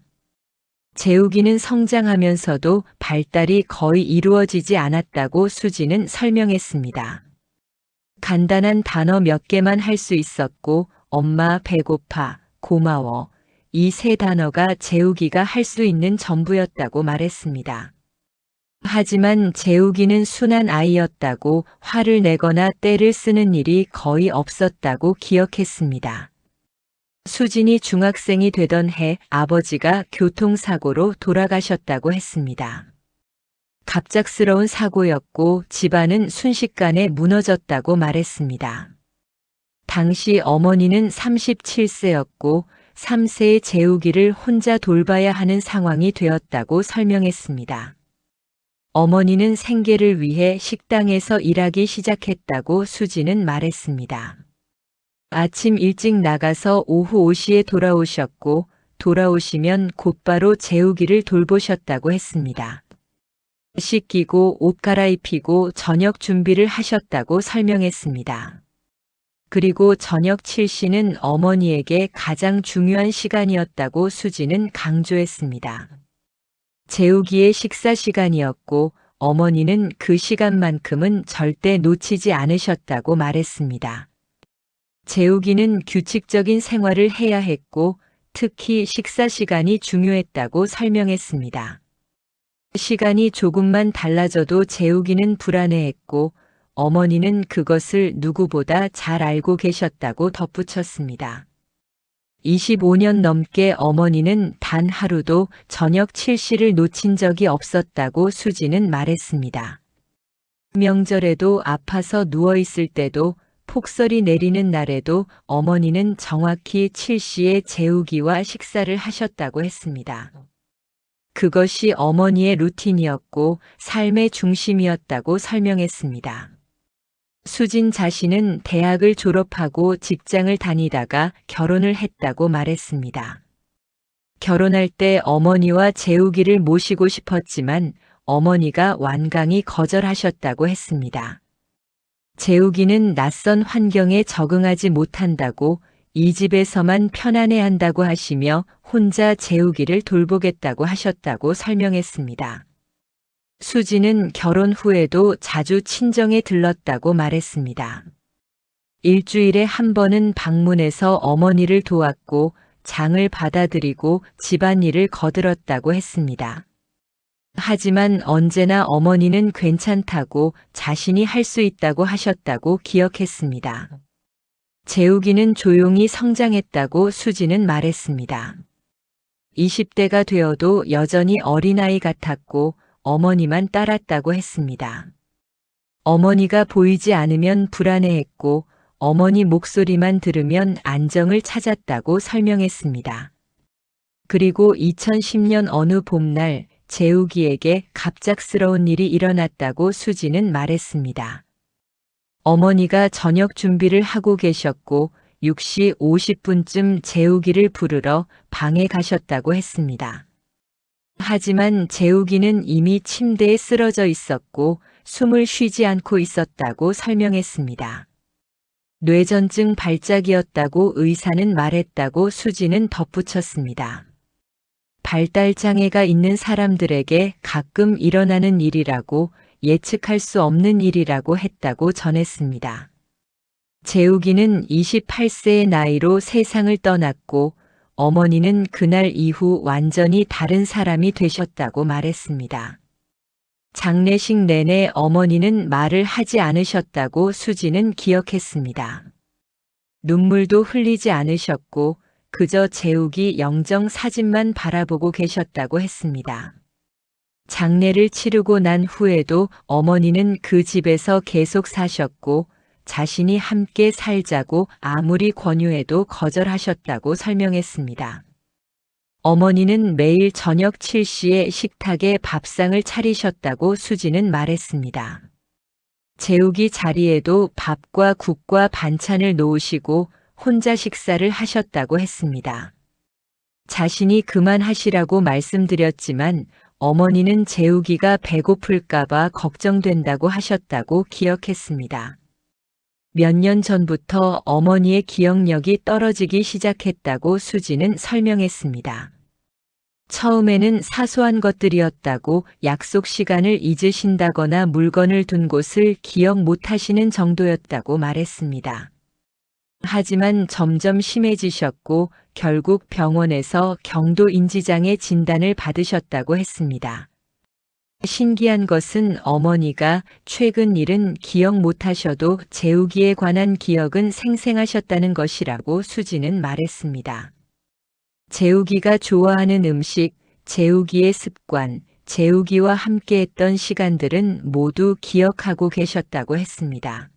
재욱이는 성장하면서도 발달이 거의 이루어지지 않았다고 수지는 설명했습니다. 간단한 단어 몇 개만 할 수 있었고 엄마, 배고파, 고마워, 이 3단어가 재욱이가 할 수 있는 전부였다고 말했습니다. 하지만 재욱이는 순한 아이였다고 화를 내거나 떼를 쓰는 일이 거의 없었다고 기억했습니다. 수진이 중학생이 되던 해 아버지가 교통사고로 돌아가셨다고 했습니다. 갑작스러운 사고였고 집안은 순식간에 무너졌다고 말했습니다. 당시 어머니는 37세였고 3세의 재욱이를 혼자 돌봐야 하는 상황이 되었다고 설명했습니다. 어머니는 생계를 위해 식당에서 일하기 시작했다고 수지는 말했습니다. 아침 일찍 나가서 오후 5시에 돌아오셨고 돌아오시면 곧바로 재욱이를 돌보셨다고 했습니다. 씻기고 옷 갈아입히고 저녁 준비를 하셨다고 설명했습니다. 그리고 저녁 7시는 어머니에게 가장 중요한 시간이었다고 수지는 강조했습니다. 재욱이의 식사 시간이었고 어머니는 그 시간만큼은 절대 놓치지 않으셨다고 말했습니다. 재욱이는 규칙적인 생활을 해야 했고 특히 식사 시간이 중요했다고 설명했습니다. 시간이 조금만 달라져도 재욱이는 불안해했고 어머니는 그것을 누구보다 잘 알고 계셨다고 덧붙였습니다. 25년 넘게 어머니는 단 하루도 저녁 7시를 놓친 적이 없었다고 수지는 말했습니다. 명절에도 아파서 누워있을 때도 폭설이 내리는 날에도 어머니는 정확히 7시에 재욱이와 식사를 하셨다고 했습니다. 그것이 어머니의 루틴이었고 삶의 중심이었다고 설명했습니다. 수진 자신은 대학을 졸업하고 직장을 다니다가 결혼을 했다고 말했습니다. 결혼할 때 어머니와 재욱이를 모시고 싶었지만 어머니가 완강히 거절하셨다고 했습니다. 재욱이는 낯선 환경에 적응하지 못한다고 이 집에서만 편안해한다고 하시며 혼자 재욱이를 돌보겠다고 하셨다고 설명했습니다. 수지는 결혼 후에도 자주 친정에 들렀다고 말했습니다. 일주일에 한 번은 방문해서 어머니를 도왔고 장을 받아들이고 집안일을 거들었다고 했습니다. 하지만 언제나 어머니는 괜찮다고 자신이 할 수 있다고 하셨다고 기억했습니다. 재욱이는 조용히 성장했다고 수지는 말했습니다. 20대가 되어도 여전히 어린아이 같았고 어머니만 따랐다고 했습니다. 어머니가 보이지 않으면 불안해했고 어머니 목소리만 들으면 안정을 찾았다고 설명했습니다. 그리고 2010년 어느 봄날 재욱이에게 갑작스러운 일이 일어났다고 수지는 말했습니다. 어머니가 저녁 준비를 하고 계셨고 6시 50분쯤 재욱이를 부르러 방에 가셨다고 했습니다. 하지만 재욱이는 이미 침대에 쓰러져 있었고 숨을 쉬지 않고 있었다고 설명했습니다. 뇌전증 발작이었다고 의사는 말했다고 수지는 덧붙였습니다. 발달장애가 있는 사람들에게 가끔 일어나는 일이라고 예측할 수 없는 일이라고 했다고 전했습니다. 재욱이는 28세의 나이로 세상을 떠났고 어머니는 그날 이후 완전히 다른 사람이 되셨다고 말했습니다. 장례식 내내 어머니는 말을 하지 않으셨다고 수지는 기억했습니다. 눈물도 흘리지 않으셨고 그저 재욱이 영정 사진만 바라보고 계셨다고 했습니다. 장례를 치르고 난 후에도 어머니는 그 집에서 계속 사셨고 자신이 함께 살자고 아무리 권유해도 거절하셨다고 설명했습니다. 어머니는 매일 저녁 7시에 식탁에 밥상을 차리셨다고 수지는 말했습니다. 재욱이 자리에도 밥과 국과 반찬을 놓으시고 혼자 식사를 하셨다고 했습니다. 자신이 그만하시라고 말씀드렸지만 어머니는 재욱이가 배고플까봐 걱정된다고 하셨다고 기억했습니다. 몇 년 전부터 어머니의 기억력이 떨어지기 시작했다고 수지는 설명했습니다. 처음에는 사소한 것들이었다고 약속 시간을 잊으신다거나 물건을 둔 곳을 기억 못하시는 정도였다고 말했습니다. 하지만 점점 심해지셨고 결국 병원에서 경도인지장애 진단을 받으셨다고 했습니다. 신기한 것은 어머니가 최근 일은 기억 못하셔도 재욱이에 관한 기억은 생생하셨다는 것이라고 수지는 말했습니다. 재욱이가 좋아하는 음식, 재욱이의 습관, 재욱이와 함께했던 시간들은 모두 기억하고 계셨다고 했습니다.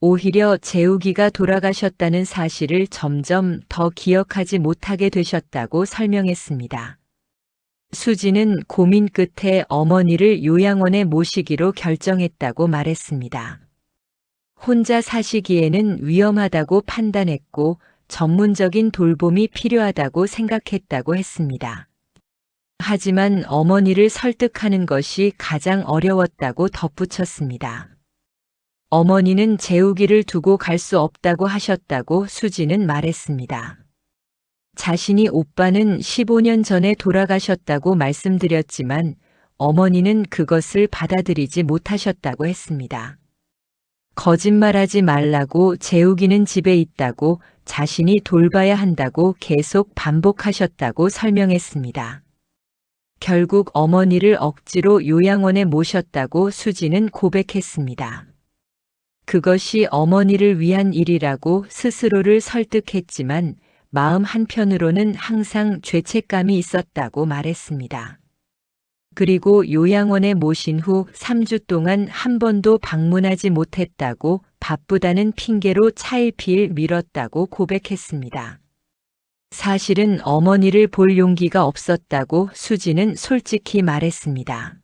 오히려 재욱이가 돌아가셨다는 사실을 점점 더 기억하지 못하게 되셨다고 설명했습니다. 수지는 고민 끝에 어머니를 요양원에 모시기로 결정했다고 말했습니다. 혼자 사시기에는 위험하다고 판단했고 전문적인 돌봄이 필요하다고 생각했다고 했습니다. 하지만 어머니를 설득하는 것이 가장 어려웠다고 덧붙였습니다. 어머니는 재욱이를 두고 갈 수 없다고 하셨다고 수지는 말했습니다. 자신이 오빠는 15년 전에 돌아가셨다고 말씀드렸지만 어머니는 그것을 받아들이지 못하셨다고 했습니다. 거짓말하지 말라고 재욱이는 집에 있다고 자신이 돌봐야 한다고 계속 반복하셨다고 설명했습니다. 결국 어머니를 억지로 요양원에 모셨다고 수지는 고백했습니다. 그것이 어머니를 위한 일이라고 스스로를 설득했지만 마음 한편으로는 항상 죄책감이 있었다고 말했습니다. 그리고 요양원에 모신 후 3주 동안 한 번도 방문하지 못했다고 바쁘다는 핑계로 차일피일 미뤘다고 고백했습니다. 사실은 어머니를 볼 용기가 없었다고 수지는 솔직히 말했습니다.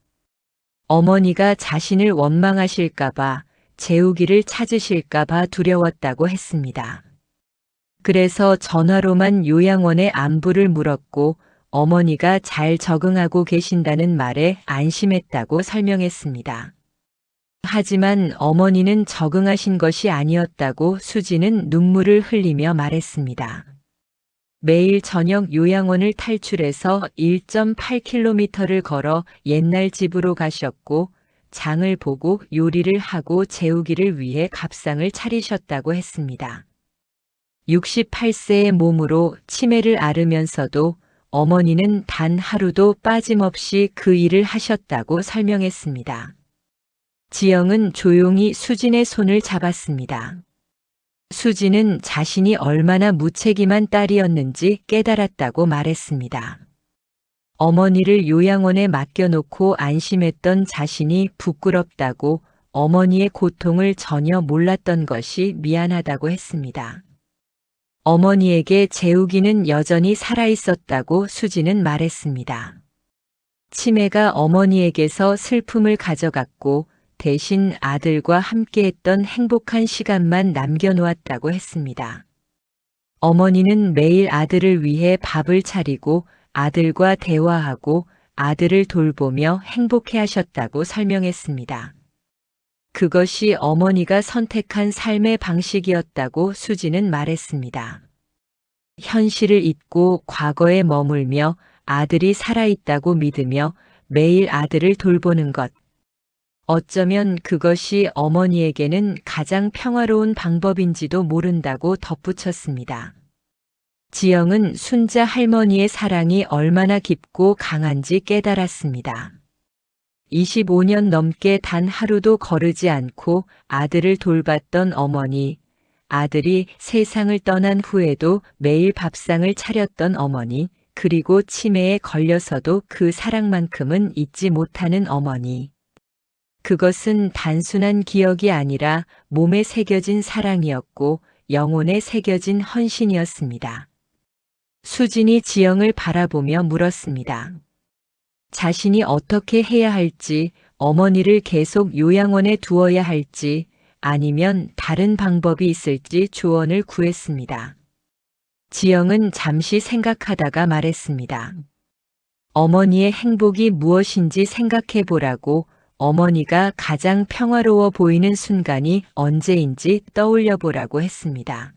어머니가 자신을 원망하실까봐 재욱이를 찾으실까봐 두려웠다고 했습니다. 그래서 전화로만 요양원의 안부를 물었고 어머니가 잘 적응하고 계신다는 말에 안심했다고 설명했습니다. 하지만 어머니는 적응하신 것이 아니었다고 수지는 눈물을 흘리며 말했습니다. 매일 저녁 요양원을 탈출해서 1.8km를 걸어 옛날 집으로 가셨고 장을 보고 요리를 하고 재우기를 위해 밥상을 차리셨다고 했습니다. 68세의 몸으로 치매를 앓으면서도 어머니는 단 하루도 빠짐없이 그 일을 하셨다고 설명했습니다. 지영은 조용히 수진의 손을 잡았습니다. 수진은 자신이 얼마나 무책임한 딸이었는지 깨달았다고 말했습니다. 어머니를 요양원에 맡겨놓고 안심했던 자신이 부끄럽다고 어머니의 고통을 전혀 몰랐던 것이 미안하다고 했습니다. 어머니에게 재욱이는 여전히 살아있었다고 수지는 말했습니다. 치매가 어머니에게서 슬픔을 가져갔고 대신 아들과 함께했던 행복한 시간만 남겨놓았다고 했습니다. 어머니는 매일 아들을 위해 밥을 차리고 아들과 대화하고 아들을 돌보며 행복해 하셨다고 설명했습니다. 그것이 어머니가 선택한 삶의 방식이었다고 수지는 말했습니다. 현실을 잊고 과거에 머물며 아들이 살아있다고 믿으며 매일 아들을 돌보는 것. 어쩌면 그것이 어머니에게는 가장 평화로운 방법인지도 모른다고 덧붙였습니다. 지영은 순자 할머니의 사랑이 얼마나 깊고 강한지 깨달았습니다. 25년 넘게 단 하루도 거르지 않고 아들을 돌봤던 어머니, 아들이 세상을 떠난 후에도 매일 밥상을 차렸던 어머니, 그리고 치매에 걸려서도 그 사랑만큼은 잊지 못하는 어머니. 그것은 단순한 기억이 아니라 몸에 새겨진 사랑이었고 영혼에 새겨진 헌신이었습니다. 수진이 지영을 바라보며 물었습니다. 자신이 어떻게 해야 할지, 어머니를 계속 요양원에 두어야 할지, 아니면 다른 방법이 있을지 조언을 구했습니다. 지영은 잠시 생각하다가 말했습니다. 어머니의 행복이 무엇인지 생각해 보라고. 어머니가 가장 평화로워 보이는 순간이 언제인지 떠올려 보라고 했습니다.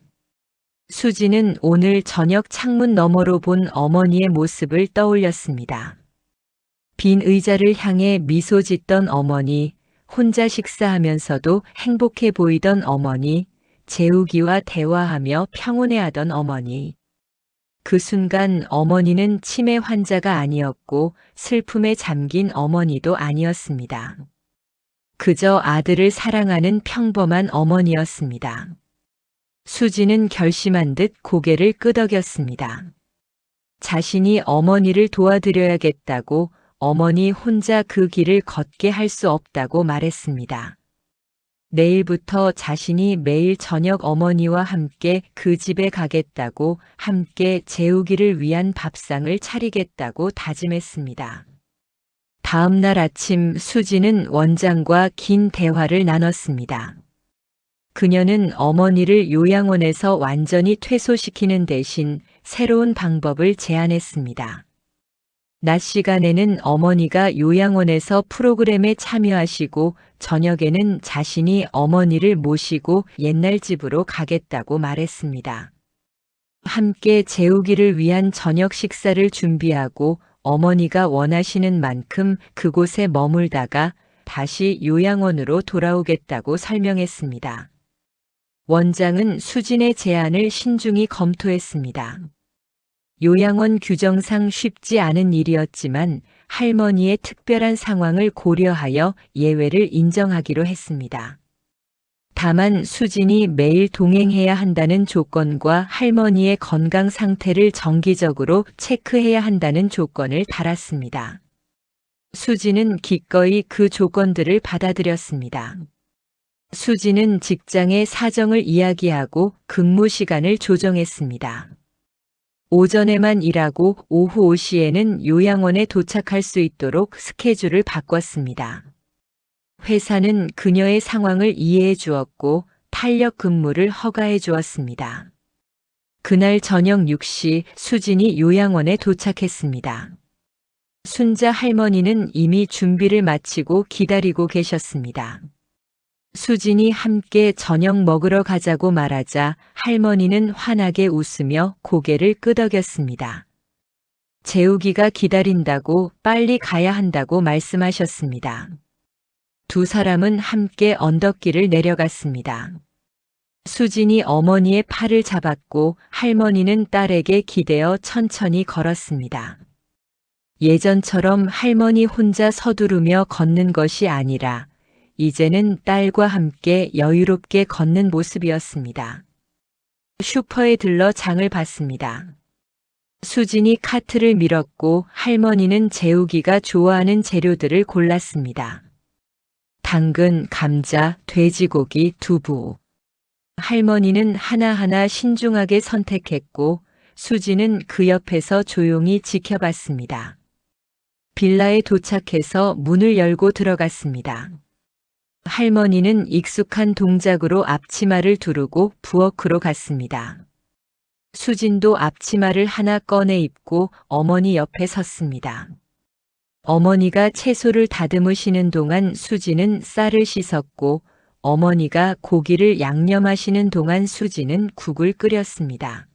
수지는 오늘 저녁 창문 너머로 본 어머니의 모습을 떠올렸습니다. 빈 의자를 향해 미소 짓던 어머니, 혼자 식사하면서도 행복해 보이던 어머니, 재욱이와 대화하며 평온해하던 어머니. 그 순간 어머니는 치매 환자가 아니었고 슬픔에 잠긴 어머니도 아니었습니다. 그저 아들을 사랑하는 평범한 어머니였습니다. 수지는 결심한 듯 고개를 끄덕였습니다. 자신이 어머니를 도와드려야겠다고, 어머니 혼자 그 길을 걷게 할 수 없다고 말했습니다. 내일부터 자신이 매일 저녁 어머니와 함께 그 집에 가겠다고, 함께 재우기를 위한 밥상을 차리겠다고 다짐했습니다. 다음 날 아침 수지는 원장과 긴 대화를 나눴습니다. 그녀는 어머니를 요양원에서 완전히 퇴소시키는 대신 새로운 방법을 제안했습니다. 낮 시간에는 어머니가 요양원에서 프로그램에 참여하시고 저녁에는 자신이 어머니를 모시고 옛날 집으로 가겠다고 말했습니다. 함께 재우기를 위한 저녁 식사를 준비하고 어머니가 원하시는 만큼 그곳에 머물다가 다시 요양원으로 돌아오겠다고 설명했습니다. 원장은 수진의 제안을 신중히 검토했습니다. 요양원 규정상 쉽지 않은 일이었지만 할머니의 특별한 상황을 고려하여 예외를 인정하기로 했습니다. 다만 수진이 매일 동행해야 한다는 조건과 할머니의 건강 상태를 정기적으로 체크해야 한다는 조건을 달았습니다. 수진은 기꺼이 그 조건들을 받아들였습니다. 수진은 직장의 사정을 이야기하고 근무 시간을 조정했습니다. 오전에만 일하고 오후 5시에는 요양원에 도착할 수 있도록 스케줄을 바꿨습니다. 회사는 그녀의 상황을 이해해 주었고 탄력 근무를 허가해 주었습니다. 그날 저녁 6시 수진이 요양원에 도착했습니다. 순자 할머니는 이미 준비를 마치고 기다리고 계셨습니다. 수진이 함께 저녁 먹으러 가자고 말하자 할머니는 환하게 웃으며 고개를 끄덕였습니다. 재욱이가 기다린다고 빨리 가야 한다고 말씀하셨습니다. 두 사람은 함께 언덕길을 내려갔습니다. 수진이 어머니의 팔을 잡았고 할머니는 딸에게 기대어 천천히 걸었습니다. 예전처럼 할머니 혼자 서두르며 걷는 것이 아니라 이제는 딸과 함께 여유롭게 걷는 모습이었습니다. 슈퍼에 들러 장을 봤습니다. 수진이 카트를 밀었고 할머니는 재욱이가 좋아하는 재료들을 골랐습니다. 당근, 감자, 돼지고기, 두부. 할머니는 하나하나 신중하게 선택했고 수진은 그 옆에서 조용히 지켜봤습니다. 빌라에 도착해서 문을 열고 들어갔습니다. 할머니는 익숙한 동작으로 앞치마를 두르고 부엌으로 갔습니다. 수진도 앞치마를 하나 꺼내 입고 어머니 옆에 섰습니다. 어머니가 채소를 다듬으시는 동안 수진은 쌀을 씻었고 어머니가 고기를 양념하시는 동안 수진은 국을 끓였습니다.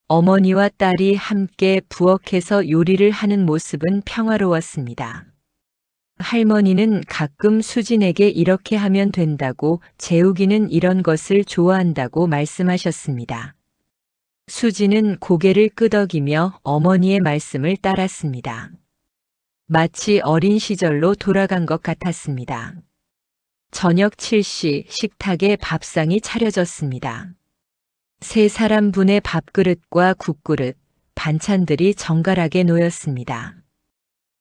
어머니와 딸이 함께 부엌에서 요리를 하는 모습은 평화로웠습니다. 할머니는 가끔 수진에게 이렇게 하면 된다고, 재욱이는 이런 것을 좋아한다고 말씀하셨습니다. 수진은 고개를 끄덕이며 어머니의 말씀을 따랐습니다. 마치 어린 시절로 돌아간 것 같았습니다. 저녁 7시 식탁에 밥상이 차려졌습니다. 세 사람분의 밥그릇과 국그릇, 반찬들이 정갈하게 놓였습니다.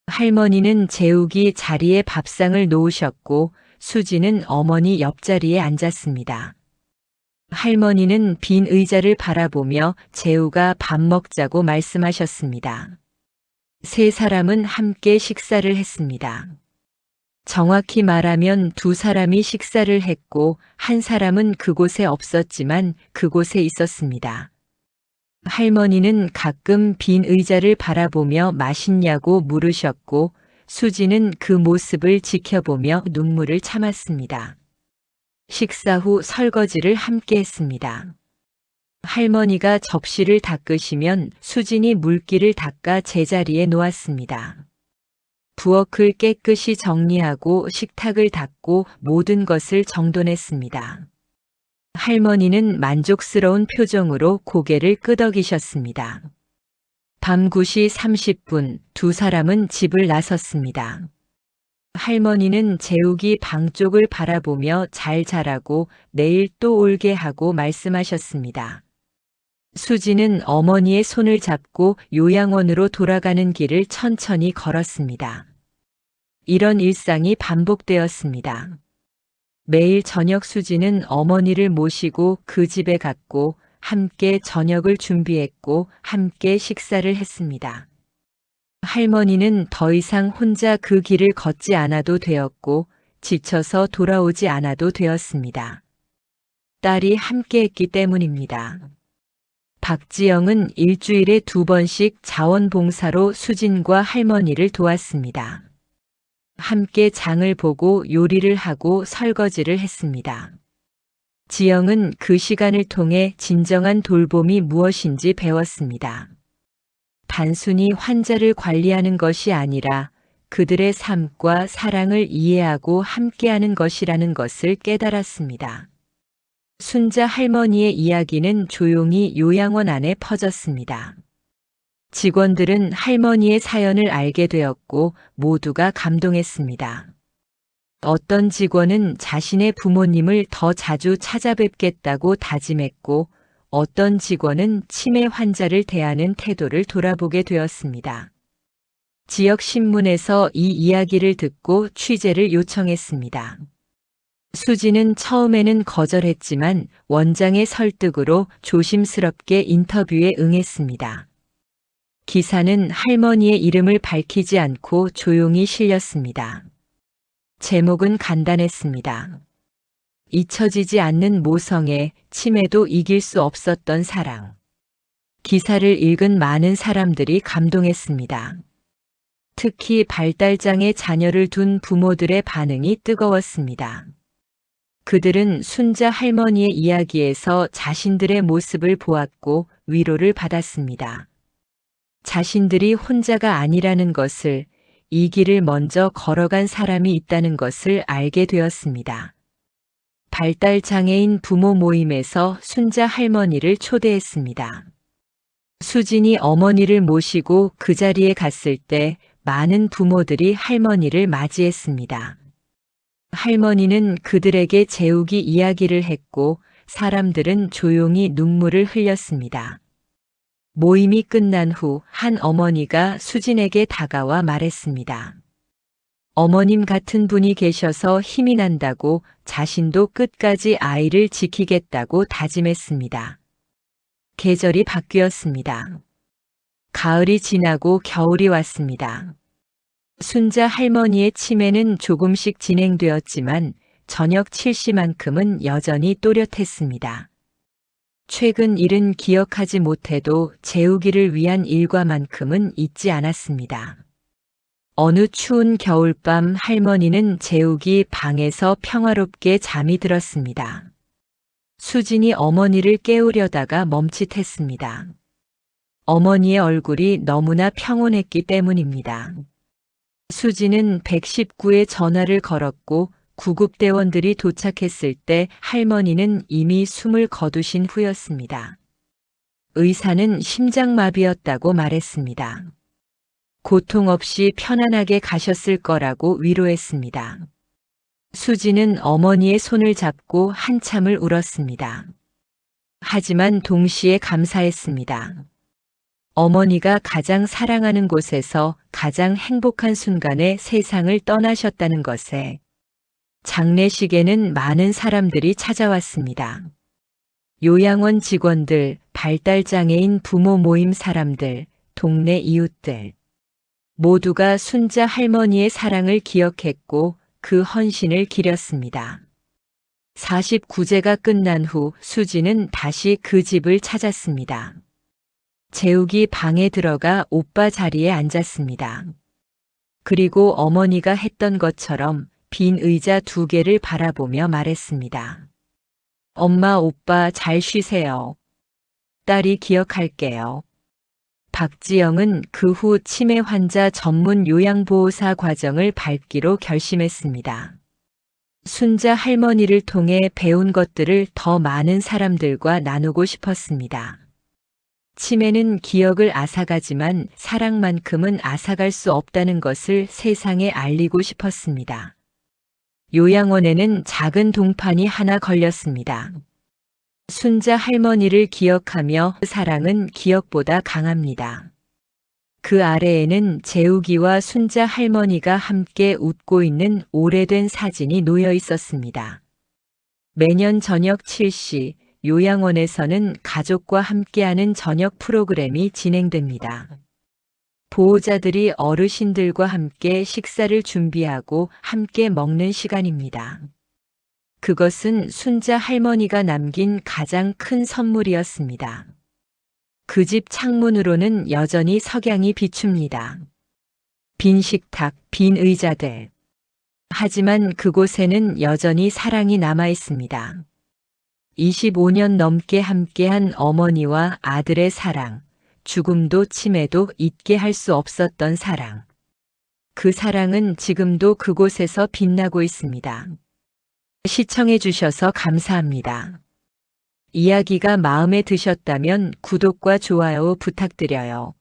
할머니는 재욱이 자리에 밥상을 놓으셨고 수지는 어머니 옆자리에 앉았습니다. 할머니는 빈 의자를 바라보며 재우가 밥 먹자고 말씀하셨습니다. 세 사람은 함께 식사를 했습니다. 정확히 말하면 두 사람이 식사를 했고 한 사람은 그곳에 없었지만 그곳에 있었습니다. 할머니는 가끔 빈 의자를 바라보며 맛있냐고 물으셨고 수지는 그 모습을 지켜보며 눈물을 참았습니다. 식사 후 설거지를 함께 했습니다. 할머니가 접시를 닦으시면 수진이 물기를 닦아 제자리에 놓았습니다. 부엌을 깨끗이 정리하고 식탁을 닦고 모든 것을 정돈했습니다. 할머니는 만족스러운 표정으로 고개를 끄덕이셨습니다. 밤 9시 30분 두 사람은 집을 나섰습니다. 할머니는 재욱이 방 쪽을 바라보며 잘 자라고 내일 또 올게 하고 말씀하셨습니다. 수지는 어머니의 손을 잡고 요양원으로 돌아가는 길을 천천히 걸었습니다. 이런 일상이 반복되었습니다. 매일 저녁 수지는 어머니를 모시고 그 집에 갔고 함께 저녁을 준비했고 함께 식사를 했습니다. 할머니는 더 이상 혼자 그 길을 걷지 않아도 되었고 지쳐서 돌아오지 않아도 되었습니다. 딸이 함께했기 때문입니다. 박지영은 일주일에 2번씩 자원봉사로 수진과 할머니를 도왔습니다. 함께 장을 보고 요리를 하고 설거지를 했습니다. 지영은 그 시간을 통해 진정한 돌봄이 무엇인지 배웠습니다. 단순히 환자를 관리하는 것이 아니라 그들의 삶과 사랑을 이해하고 함께하는 것이라는 것을 깨달았습니다. 순자 할머니의 이야기는 조용히 요양원 안에 퍼졌습니다. 직원들은 할머니의 사연을 알게 되었고 모두가 감동했습니다. 어떤 직원은 자신의 부모님을 더 자주 찾아뵙겠다고 다짐했고 어떤 직원은 치매 환자를 대하는 태도를 돌아보게 되었습니다. 지역 신문에서 이 이야기를 듣고 취재를 요청했습니다. 수지는 처음에는 거절했지만 원장의 설득으로 조심스럽게 인터뷰에 응했습니다. 기사는 할머니의 이름을 밝히지 않고 조용히 실렸습니다. 제목은 간단했습니다. 잊혀지지 않는 모성애, 치매도 이길 수 없었던 사랑. 기사를 읽은 많은 사람들이 감동했습니다. 특히 발달장애 자녀를 둔 부모들의 반응이 뜨거웠습니다. 그들은 순자 할머니의 이야기에서 자신들의 모습을 보았고 위로를 받았습니다. 자신들이 혼자가 아니라는 것을, 이 길을 먼저 걸어간 사람이 있다는 것을 알게 되었습니다. 발달장애인 부모 모임에서 순자 할머니를 초대했습니다. 수진이 어머니를 모시고 그 자리에 갔을 때 많은 부모들이 할머니를 맞이했습니다. 할머니는 그들에게 재욱이 이야기를 했고 사람들은 조용히 눈물을 흘렸습니다. 모임이 끝난 후 한 어머니가 수진에게 다가와 말했습니다. 어머님 같은 분이 계셔서 힘이 난다고 자신도 끝까지 아이를 지키겠다고 다짐했습니다. 계절이 바뀌었습니다. 가을이 지나고 겨울이 왔습니다. 순자 할머니의 치매는 조금씩 진행되었지만 저녁 7시만큼은 여전히 또렷했습니다. 최근 일은 기억하지 못해도 재우기를 위한 일과만큼은 잊지 않았습니다. 어느 추운 겨울밤 할머니는 재욱이 방에서 평화롭게 잠이 들었습니다. 수진이 어머니를 깨우려다가 멈칫했습니다. 어머니의 얼굴이 너무나 평온했기 때문입니다. 수지는 119에 전화를 걸었고 구급대원들이 도착했을 때 할머니는 이미 숨을 거두신 후였습니다. 의사는 심장마비였다고 말했습니다. 고통 없이 편안하게 가셨을 거라고 위로했습니다. 수지는 어머니의 손을 잡고 한참을 울었습니다. 하지만 동시에 감사했습니다. 어머니가 가장 사랑하는 곳에서 가장 행복한 순간에 세상을 떠나셨다는 것에 장례식에는 많은 사람들이 찾아왔습니다. 요양원 직원들, 발달장애인 부모 모임 사람들, 동네 이웃들. 모두가 순자 할머니의 사랑을 기억했고 그 헌신을 기렸습니다. 49제가 끝난 후 수지는 다시 그 집을 찾았습니다. 재욱이 방에 들어가 오빠 자리에 앉았습니다. 그리고 어머니가 했던 것처럼 빈 의자 2개를 바라보며 말했습니다. 엄마, 오빠 잘 쉬세요. 딸이 기억할게요. 박지영은 그 후 치매 환자 전문 요양보호사 과정을 밟기로 결심했습니다. 순자 할머니를 통해 배운 것들을 더 많은 사람들과 나누고 싶었습니다. 치매는 기억을 앗아가지만 사랑만큼은 앗아갈 수 없다는 것을 세상에 알리고 싶었습니다. 요양원에는 작은 동판이 하나 걸렸습니다. 순자 할머니를 기억하며 사랑은 기억보다 강합니다. 그 아래에는 재욱이와 순자 할머니가 함께 웃고 있는 오래된 사진이 놓여 있었습니다. 매년 저녁 7시 요양원에서는 가족과 함께하는 저녁 프로그램이 진행됩니다. 보호자들이 어르신들과 함께 식사를 준비하고 함께 먹는 시간입니다. 그것은 순자 할머니가 남긴 가장 큰 선물이었습니다. 그 집 창문으로는 여전히 석양이 비춥니다. 빈 식탁, 빈 의자들. 하지만 그곳에는 여전히 사랑이 남아 있습니다. 25년 넘게 함께한 어머니와 아들의 사랑, 죽음도 치매도 잊게 할 수 없었던 사랑. 그 사랑은 지금도 그곳에서 빛나고 있습니다. 시청해 주셔서 감사합니다. 이야기가 마음에 드셨다면 구독과 좋아요 부탁드려요.